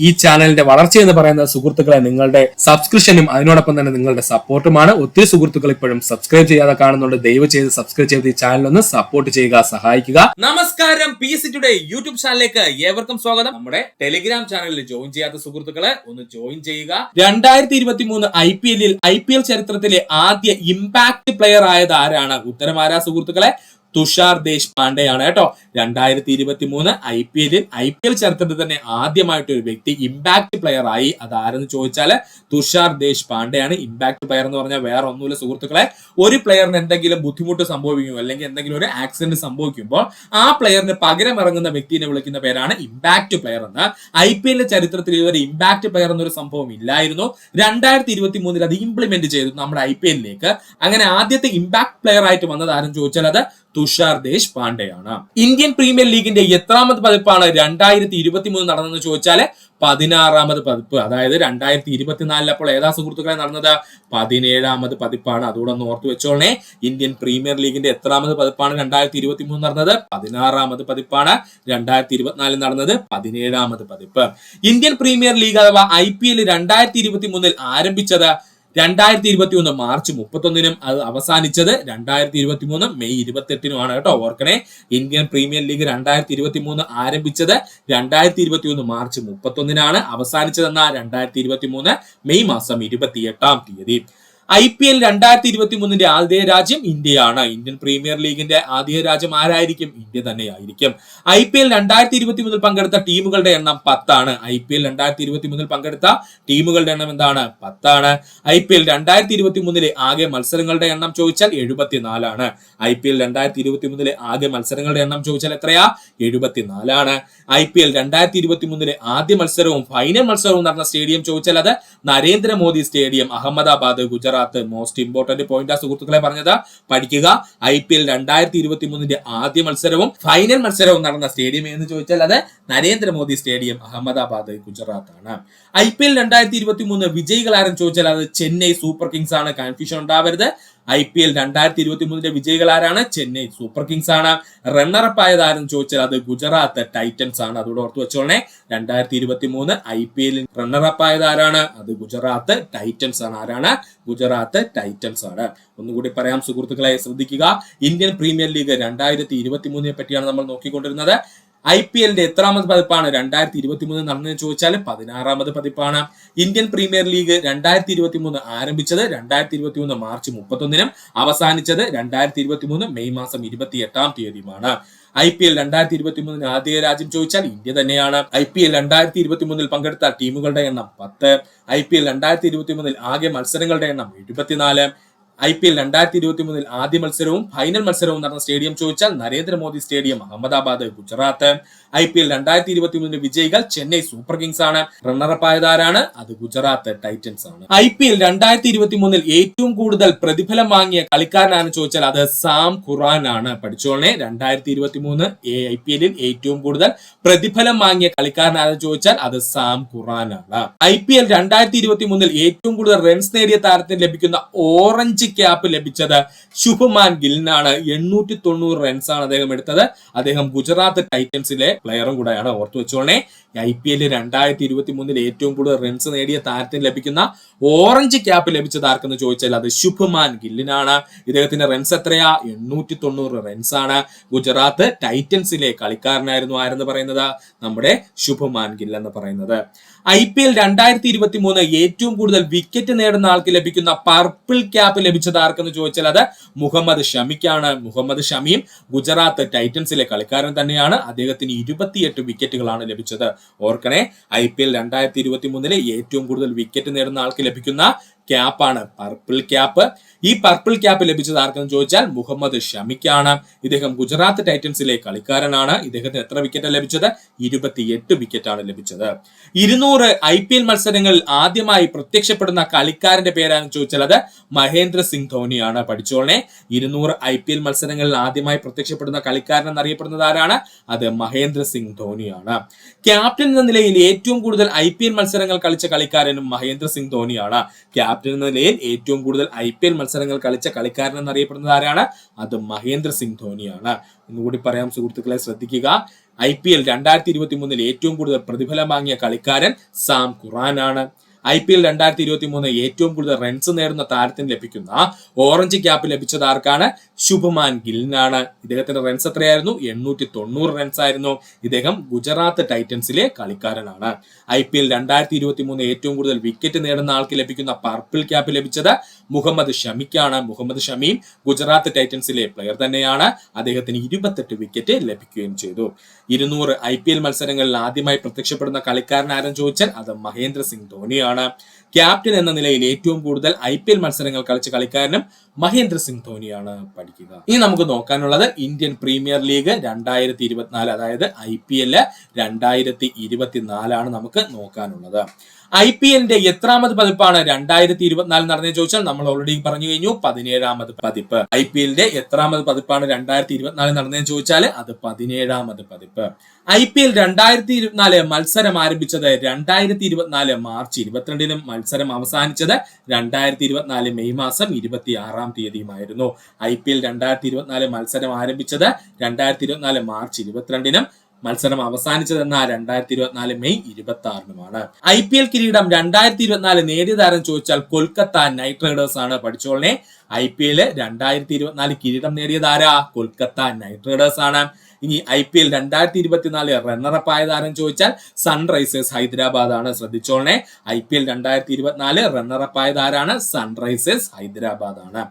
ഈ ചാനലിന്റെ വളർച്ച എന്ന് പറയുന്ന സുഹൃത്തുക്കളെ നിങ്ങളുടെ സബ്സ്ക്രിപ്ഷനും അതിനോടൊപ്പം തന്നെ നിങ്ങളുടെ സപ്പോർട്ടുമാണ്. ഒത്തിരി സുഹൃത്തുക്കൾ ഇപ്പോഴും സബ്സ്ക്രൈബ് ചെയ്യാതെ കാണുന്നുണ്ട്. ദയവ് ചെയ്ത് സബ്സ്ക്രൈബ് ചെയ്ത് ഈ ചാനൽ ഒന്ന് സപ്പോർട്ട് ചെയ്യുക, സഹായിക്കുക. നമസ്കാരം, PSC ടുഡേ യൂട്യൂബ് ചാനലിലേക്ക് ഏവർക്കും സ്വാഗതം. നമ്മുടെ ടെലിഗ്രാം ചാനലിൽ ജോയിൻ ചെയ്യാത്ത സുഹൃത്തുക്കളെ ഒന്ന് ജോയിൻ ചെയ്യുക. 2023 IPL ചരിത്രത്തിലെ ആദ്യ ഇമ്പാക്ട് പ്ലെയർ ആയത് ആരാണ്? ഉത്തരം ആരാ സുഹൃത്തുക്കളെ? തുഷാർ ദേശ്പാണ്ഡെയാണ് കേട്ടോ. 2023 IPL ചരിത്രത്തിൽ തന്നെ ആദ്യമായിട്ട് ഒരു വ്യക്തി ഇമ്പാക്ട് പ്ലെയർ ആയി. അതാരെന്ന് ചോദിച്ചാൽ തുഷാർ ദേശ്പാണ്ഡെയാണ്. ഇമ്പാക്ട് പ്ലെയർ എന്ന് പറഞ്ഞാൽ വേറെ ഒന്നുമില്ല സുഹൃത്തുക്കളെ, ഒരു പ്ലെയറിന് എന്തെങ്കിലും ബുദ്ധിമുട്ട് സംഭവിക്കുമോ അല്ലെങ്കിൽ എന്തെങ്കിലും ഒരു ആക്സിഡന്റ് സംഭവിക്കുമ്പോൾ ആ പ്ലെയറിന് പകരം ഇറങ്ങുന്ന വ്യക്തിയെ വിളിക്കുന്ന പേരാണ് ഇമ്പാക്ട് പ്ലെയർ എന്ന്. IPL ചരിത്രത്തിൽ ഇതുവരെ ഇമ്പാക്ട് പ്ലെയർ എന്നൊരു സംഭവം ഇല്ലായിരുന്നു. 2023 അത് ഇംപ്ലിമെന്റ് ചെയ്തു നമ്മുടെ IPL-ലേക്ക്. അങ്ങനെ ആദ്യത്തെ ഇമ്പാക്ട് പ്ലെയർ ആയിട്ട് വന്നത് ആരെന്ന് ചോദിച്ചാൽ അത് തുഷാർ ദേശ്പാണ്ഡെയാണ്. ഇന്ത്യൻ പ്രീമിയർ ലീഗിന്റെ എത്രാമത് പതിപ്പാണ് 2023 നടന്നെന്ന് ചോദിച്ചാല് 16ാമത് പതിപ്പ്. അതായത് 2024 അപ്പോൾ ഏതാ സുഹൃത്തുക്കളെ നടന്നത്? 17ാമത് പതിപ്പാണ്. അതുകൂടെ ഒന്ന് ഓർത്തു വെച്ചോളേ. ഇന്ത്യൻ പ്രീമിയർ ലീഗിന്റെ എത്രാമത് പതിപ്പാണ് 2023 നടന്നത്? 16ാമത് പതിപ്പാണ്. 2024 നടന്നത് 17ാമത് പതിപ്പ്. ഇന്ത്യൻ പ്രീമിയർ ലീഗ് അഥവാ IPL 2023 ആരംഭിച്ചത് 2021 മാർച്ച് 31 അത് അവസാനിച്ചത് 2023 മെയ് 28 കേട്ടോ. ഓർക്കണേ, ഇന്ത്യൻ പ്രീമിയർ ലീഗ് 2023 ആരംഭിച്ചത് 2021 മാർച്ച് 31 അവസാനിച്ചതെന്ന 2023 മെയ് മാസം 28 IPL 2023 ആദ്യ രാജ്യം ഇന്ത്യയാണ്. ഇന്ത്യൻ പ്രീമിയർ ലീഗിന്റെ ആദ്യ രാജ്യം ആരായിരിക്കും? ഇന്ത്യ തന്നെയായിരിക്കും. IPL 2023 പങ്കെടുത്ത ടീമുകളുടെ എണ്ണം 10 IPL 2023 പങ്കെടുത്ത ടീമുകളുടെ എണ്ണം എന്താണ്? 10 IPL 2023 ആകെ മത്സരങ്ങളുടെ എണ്ണം ചോദിച്ചാൽ 74 IPL 2023 ആകെ മത്സരങ്ങളുടെ എണ്ണം ചോദിച്ചാൽ എത്രയാ? 74 IPL 2023 ആദ്യ മത്സരവും ഫൈനൽ മത്സരവും നടന്ന സ്റ്റേഡിയം ചോദിച്ചാൽ അത് Narendra Modi stadium, Ahmedabad, Gujarat. Most important point സുഹൃത്തുക്കളെ പറഞ്ഞത് പഠിക്കുക. IPL 2023 ആദ്യ മത്സരവും ഫൈനൽ മത്സരവും നടന്ന സ്റ്റേഡിയം എന്ന് ചോദിച്ചാൽ അത് നരേന്ദ്രമോദി സ്റ്റേഡിയം, അഹമ്മദാബാദ്, ഗുജറാത്ത് ആണ്. IPL 2023 വിജയികൾ ആരെന്ന് ചോദിച്ചാൽ അത് ചെന്നൈ സൂപ്പർ കിങ്സ് ആണ്. കൺഫ്യൂഷൻ ഉണ്ടാവരുത്. IPL 2023 വിജയികൾ ആരാണ്? ചെന്നൈ സൂപ്പർ കിങ്സ് ആണ്. റണ്ണറപ്പ് ആയത് ആരെന്ന് ചോദിച്ചാൽ അത് ഗുജറാത്ത് ടൈറ്റൻസ് ആണ്. അതോടെ ഓർത്ത് വെച്ചോളേ. 2023 IPL റണ്ണറപ്പ് ആയത് ആരാണ്? അത് ഗുജറാത്ത് ടൈറ്റൻസ് ആണ്. ആരാണ്? ഗുജറാത്ത് ടൈറ്റൻസ് ആണ്. ഒന്നുകൂടി പറയാം സുഹൃത്തുക്കളെ, ശ്രദ്ധിക്കുക. ഇന്ത്യൻ പ്രീമിയർ ലീഗ് 2023 പറ്റിയാണ് നമ്മൾ നോക്കിക്കൊണ്ടിരുന്നത്. IPL-ന്റെ എത്രാമത് പതിപ്പാണ് 2023 നടന്നെന്ന് ചോദിച്ചാൽ 16ാമത് പതിപ്പാണ്. ഇന്ത്യൻ പ്രീമിയർ ലീഗ് 2023 ആരംഭിച്ചത് 2023 മാർച്ച് 31 അവസാനിച്ചത് 2023 മെയ് മാസം 28 IPL 2023 ആദ്യ രാജ്യം ചോദിച്ചാൽ ഇന്ത്യ തന്നെയാണ്. IPL 2023 പങ്കെടുത്ത ടീമുകളുടെ എണ്ണം 10. IPL 2023 ആകെ മത്സരങ്ങളുടെ എണ്ണം 74. IPL 2023 ആദ്യ മത്സരവും ഫൈനൽ മത്സരവും നടന്ന സ്റ്റേഡിയം ചോദിച്ചാൽ നരേന്ദ്രമോദി സ്റ്റേഡിയം, അഹമ്മദാബാദ്, ഗുജറാത്ത്. IPL 2023 വിജയികൾ ചെന്നൈ സൂപ്പർ കിങ്സ് ആണ്. റണ്ണറപ്പ് ആയത് ആരാണ്? അത് ഗുജറാത്ത് ടൈറ്റൻസ് ആണ്. IPL 2023 ഏറ്റവും കൂടുതൽ പ്രതിഫലം വാങ്ങിയ കളിക്കാരനാണെന്ന് ചോദിച്ചാൽ അത് സാം ഖുറാൻ ആണ്. പഠിച്ചോളേ. 2023 IPL-ൽ ഏറ്റവും കൂടുതൽ പ്രതിഫലം വാങ്ങിയ കളിക്കാരനാണെന്ന് ചോദിച്ചാൽ അത് സാം ഖുറാൻ ആണ്. IPL 2023 ഏറ്റവും കൂടുതൽ റൺസ് നേടിയ താരത്തിന് ലഭിക്കുന്ന ഓറഞ്ച് ക്യാപ്പ് ലഭിച്ചത് ശുഭ്മാൻ ഗില്ലിനാണ്. 890 റൺസ് ആണ് അദ്ദേഹം എടുത്തത്. അദ്ദേഹം ഗുജറാത്ത് ടൈറ്റൻസിലെ പ്ലെയറും കൂടെയാണ്. ഓർത്തു വെച്ചോളേ. IPL 2023 ഏറ്റവും കൂടുതൽ റൺസ് നേടിയ താരത്തിന് ലഭിക്കുന്ന ഓറഞ്ച് ക്യാപ്പ് ലഭിച്ചത് ആർക്കെന്ന് ചോദിച്ചാൽ അത് ശുഭ്മാൻ ഗില്ലിനാണ്. ഇദ്ദേഹത്തിന്റെ റൺസ് എത്രയാ? 890 റൺസ് ആണ്. ഗുജറാത്ത് ടൈറ്റൻസിലെ കളിക്കാരനായിരുന്നു ആരെന്ന് പറയുന്നത്? നമ്മുടെ ശുഭ്മാൻ ഗിൽ എന്ന് പറയുന്നത്. IPL 2023 ഏറ്റവും കൂടുതൽ വിക്കറ്റ് നേടുന്ന ആൾക്ക് ലഭിക്കുന്ന പർപ്പിൾ ക്യാപ്പ് ലഭിച്ചത് ആർക്കെന്ന് ചോദിച്ചാൽ അത് മുഹമ്മദ് ഷമിക്കാണ്. മുഹമ്മദ് ഷമിയും ഗുജറാത്ത് ടൈറ്റൻസിലെ കളിക്കാരൻ തന്നെയാണ്. അദ്ദേഹത്തിന് 28 വിക്കറ്റുകളാണ് ലഭിച്ചത്. ഓർക്കണേ, IPL 2023 ഏറ്റവും കൂടുതൽ വിക്കറ്റ് നേടുന്ന ആൾക്ക് ലഭിക്കുന്ന ക്യാപ്പാണ് പർപ്പിൾ ക്യാപ്പ്. ഈ പർപ്പിൾ ക്യാപ്പ് ലഭിച്ചത് ആർക്കെന്ന് ചോദിച്ചാൽ മുഹമ്മദ് ഷമിക്കാണ്. ഇദ്ദേഹം ഗുജറാത്ത് ടൈറ്റൻസിലെ കളിക്കാരനാണ്. ഇദ്ദേഹത്തിന് എത്ര വിക്കറ്റ് ലഭിച്ചത്? 28 വിക്കറ്റാണ് ലഭിച്ചത്. 200 IPL മത്സരങ്ങളിൽ ആദ്യമായി പ്രത്യക്ഷപ്പെടുന്ന കളിക്കാരന്റെ പേരാണെന്ന് ചോദിച്ചാൽ അത് മഹേന്ദ്ര സിംഗ് ധോണിയാണ്. പഠിച്ചോളേ. 200 IPL മത്സരങ്ങളിൽ ആദ്യമായി പ്രത്യക്ഷപ്പെടുന്ന കളിക്കാരൻ എന്നറിയപ്പെടുന്നത് ആരാണ്? അത് മഹേന്ദ്ര സിംഗ് ധോണിയാണ്. ക്യാപ്റ്റൻ എന്ന നിലയിൽ ഏറ്റവും കൂടുതൽ IPL മത്സരങ്ങൾ കളിച്ച കളിക്കാരനും മഹേന്ദ്ര സിംഗ് ധോണിയാണ്. ക്യാപ്റ്റൻ ക്യാപ്റ്റൻ എന്ന നിലയിൽ ഏറ്റവും കൂടുതൽ IPL മത്സരങ്ങൾ കളിച്ച കളിക്കാരൻ എന്നറിയപ്പെടുന്നത് ആരാണ്? അത് മഹേന്ദ്ര സിംഗ് ധോണിയാണ്. ഒന്നുകൂടി പറയാം സുഹൃത്തുക്കളെ, ശ്രദ്ധിക്കുക. IPL 2023 ഏറ്റവും കൂടുതൽ പ്രതിഫലം വാങ്ങിയ കളിക്കാരൻ സാം ഖുറാനാണ്. IPL 2023 ഏറ്റവും കൂടുതൽ റൺസ് നേടുന്ന താരത്തിന് ലഭിക്കുന്ന ഓറഞ്ച് ക്യാപ്പ് ലഭിച്ചത് ആർക്കാണ്? ശുഭ്മാൻ ഗില്ലിനാണ്. ഇദ്ദേഹത്തിന്റെ റൺസ് എത്രയായിരുന്നു? 890 റൺസ് ആയിരുന്നു. ഇദ്ദേഹം ഗുജറാത്ത് ടൈറ്റൻസിലെ കളിക്കാരനാണ്. IPL 2023 ഏറ്റവും കൂടുതൽ വിക്കറ്റ് നേടുന്ന ആൾക്ക് ലഭിക്കുന്ന പർപ്പിൾ ക്യാപ്പ് ലഭിച്ചത് മുഹമ്മദ് ഷമിക്കാണ്. മുഹമ്മദ് ഷമിയും ഗുജറാത്ത് ടൈറ്റൻസിലെ പ്ലെയർ തന്നെയാണ്. അദ്ദേഹത്തിന് 28 വിക്കറ്റ് ലഭിക്കുകയും ചെയ്തു. 200 IPL മത്സരങ്ങളിൽ ആദ്യമായി പ്രത്യക്ഷപ്പെടുന്ന കളിക്കാരൻ ആരെന്ന് ചോദിച്ചാൽ അത് മഹേന്ദ്ര സിംഗ് ധോണിയാണ്. ക്യാപ്റ്റൻ എന്ന നിലയിൽ ഏറ്റവും കൂടുതൽ IPL മത്സരങ്ങൾ കളിച്ച കളിക്കാരനും മഹേന്ദ്ര സിംഗ് ധോണിയാണ്. പഠിക്കുക. ഇനി നമുക്ക് നോക്കാനുള്ളത് ഇന്ത്യൻ പ്രീമിയർ ലീഗ് 2024, അതായത് IPL 2024 ആണ് നമുക്ക് നോക്കാനുള്ളത്. IPL എത്രാമത് പതിപ്പാണ് 2024 നടന്നതെന്ന് ചോദിച്ചാൽ നമ്മൾ ഓൾറെഡി പറഞ്ഞു കഴിഞ്ഞു, 17ാമത് പതിപ്പ്. IPL എത്രാമത് പതിപ്പാണ് 2024 നടന്നതെന്ന് ചോദിച്ചാൽ അത് 17ാമത് പതിപ്പ്. IPL 2024 മത്സരം ആരംഭിച്ചത് 2024 മാർച്ച് 22-നും മത്സരം അവസാനിച്ചത് 2024 മെയ് മാസം 26-ാം തീയതിയുമായിരുന്നു. IPL 2024 മത്സരം ആരംഭിച്ചത് 2024 മാർച്ച് 22-നും മത്സരം അവസാനിച്ചതെന്ന 2024 മെയ് 26-നുമാണ്. IPL കിരീടം 2024 നേടിയതാരെന്ന് ചോദിച്ചാൽ കൊൽക്കത്ത നൈറ്റ് റൈഡേഴ്സ് ആണ്. പഠിച്ചോളനെ, IPL 2024 കിരീടം നേടിയതാരാ? കൊൽക്കത്ത നൈറ്റ് റൈഡേഴ്സ് ആണ്. ഇനി IPL 2024 റണ്ണറപ്പ് ആയതാരെന്ന് ചോദിച്ചാൽ സൺറൈസേഴ്സ് ഹൈദരാബാദ് ആണ്. ശ്രദ്ധിച്ചോളനെ, IPL 2024 റണ്ണറപ്പ് ആയതാരാണ്? സൺറൈസേഴ്സ് ഹൈദരാബാദ് ആണ്.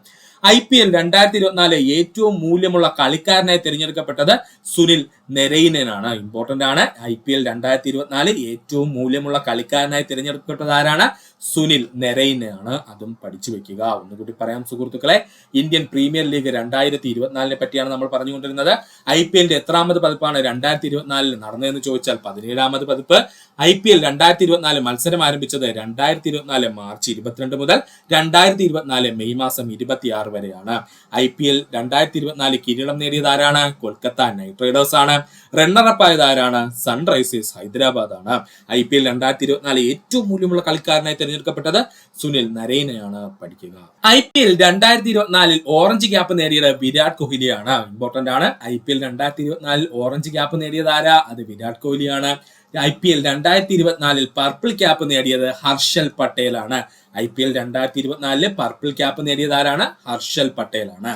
IPL 2024 ഏറ്റവും മൂല്യമുള്ള കളിക്കാരനായി തിരഞ്ഞെടുക്കപ്പെട്ടത് സുനിൽ നരൈനനാണ്. ഇമ്പോർട്ടന്റ് ആണ്. IPL 2024 ഏറ്റവും മൂല്യമുള്ള കളിക്കാരനായി തിരഞ്ഞെടുക്കപ്പെട്ടത് ആരാണ്? സുനിൽ നരൈനയാണ്. അതും പഠിച്ചു വെക്കുക. ഒന്നുകൂടി പറയാം സുഹൃത്തുക്കളെ, ഇന്ത്യൻ പ്രീമിയർ ലീഗ് 2024 പറ്റിയാണ് നമ്മൾ പറഞ്ഞുകൊണ്ടിരുന്നത്. IPL എത്രാമത് പതിപ്പാണ് 2024 നടന്നതെന്ന് ചോദിച്ചാൽ 17ാമത് പതിപ്പ്. IPL 2024 മത്സരം ആരംഭിച്ചത് 2024 മാർച്ച് 22 മുതൽ 2024 മെയ് മാസം 26 വരെയാണ്. IPL 2024 കിരീടം നേടിയത് ആരാണ്? കൊൽക്കത്ത നൈറ്റ് റൈഡേഴ്സ് ആണ്. റണ്ണറപ്പ് ആയത് ആരാണ്? സൺറൈസേഴ്സ് ഹൈദരാബാദ് ആണ്. IPL 2024 ഏറ്റവും മൂല്യമുള്ള കളിക്കാരനായി തിരഞ്ഞെടുക്കപ്പെട്ടത് സുനിൽ നരൈനയാണ്. പഠിക്കുക. IPL 2024 ഓറഞ്ച് ക്യാപ്പ് നേടിയത് വിരാട് കോഹ്ലിയാണ്. ഇമ്പോർട്ടന്റ് ആണ്. IPL 2024 ഓറഞ്ച് ക്യാപ്പ് നേടിയത് ആരാ? അത് വിരാട് കോഹ്ലിയാണ്. IPL 2024 പർപ്പിൾ ക്യാപ്പ് നേടിയത് ഹർഷൽ പട്ടേൽ ആണ്. IPL 2024 പർപ്പിൾ ക്യാപ്പ് നേടിയത് ആരാണ്? ഹർഷൽ പട്ടേൽ ആണ്.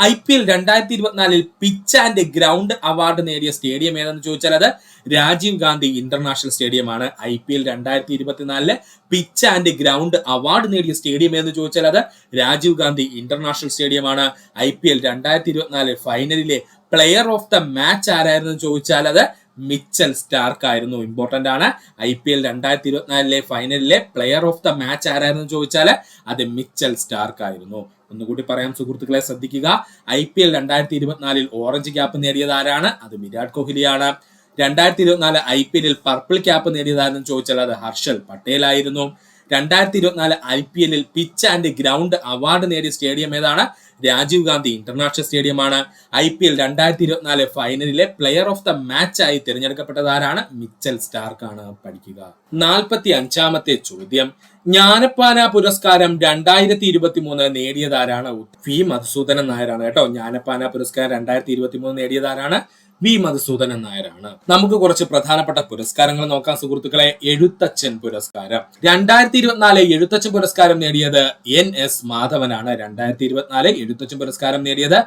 IPL 2024 pitch and ground award നേടിയ സ്റ്റേഡിയം ഏതെന്ന് ചോദിച്ചാൽ അത് രാജീവ് ഗാന്ധി ഇന്റർനാഷണൽ സ്റ്റേഡിയം ആണ്. IPL 2024 pitch and ground award നേടിയ സ്റ്റേഡിയം എന്ന് ചോദിച്ചാൽ അത് രാജീവ് ഗാന്ധി ഇന്റർനാഷണൽ സ്റ്റേഡിയം ആണ്. IPL 2024 ഫൈനലിലെ പ്ലെയർ ഓഫ് ദ മാച്ച് ആരായിരുന്നു ചോദിച്ചാൽ അത് മിച്ചൽ സ്റ്റാർക്ക് ആയിരുന്നു. ഇമ്പോർട്ടന്റ് ആണ്. IPL 2024 ഫൈനലിലെ പ്ലെയർ ഓഫ് ദ മാച്ച് ആരായിരുന്നു ചോദിച്ചാൽ അത് മിച്ചൽ സ്റ്റാർക്ക് ആയിരുന്നു. ഒന്നുകൂടി പറയാം സുഹൃത്തുക്കളെ, ശ്രദ്ധിക്കുക. IPL 2024 ഓറഞ്ച് ക്യാപ്പ് നേടിയത് ആരാണ്? അത് വിരാട് കോഹ്ലിയാണ്. 2024 IPL പർപ്പിൾ ക്യാപ്പ് നേടിയതാരെന്ന് ചോദിച്ചാൽ അത് ഹർഷൽ പട്ടേൽ ആയിരുന്നു. 2024 IPL pitch and ground award നേടിയ സ്റ്റേഡിയം ഏതാണ്? രാജീവ് ഗാന്ധി ഇന്റർനാഷണൽ സ്റ്റേഡിയമാണ്. IPL 2024 ഫൈനലിലെ പ്ലെയർ ഓഫ് ദ മാച്ച് ആയി തിരഞ്ഞെടുക്കപ്പെട്ടത് ആരാണ്? മിച്ചൽ സ്റ്റാർക്ക് ആണ്. പഠിക്കുക. 45ാമത്തെ ചോദ്യം, ജ്ഞാനപ്പാന പുരസ്കാരം 2023 നേടിയതാരാണ്? വി മധുസൂദനൻ നായരാണ് കേട്ടോ. ജ്ഞാനപ്പാന പുരസ്കാരം 2023 നേടിയതാരാണ്? വി മധുസൂദനൻ നായരാണ്. നമുക്ക് കുറച്ച് പ്രധാനപ്പെട്ട പുരസ്കാരങ്ങൾ നോക്കാം സുഹൃത്തുക്കളെ. എഴുത്തച്ഛൻ പുരസ്കാരം 2024 എഴുത്തച്ഛൻ പുരസ്കാരം നേടിയത് NS മാധവനാണ്. 2024 എഴുത്തച്ഛൻ പുരസ്കാരം നേടിയത്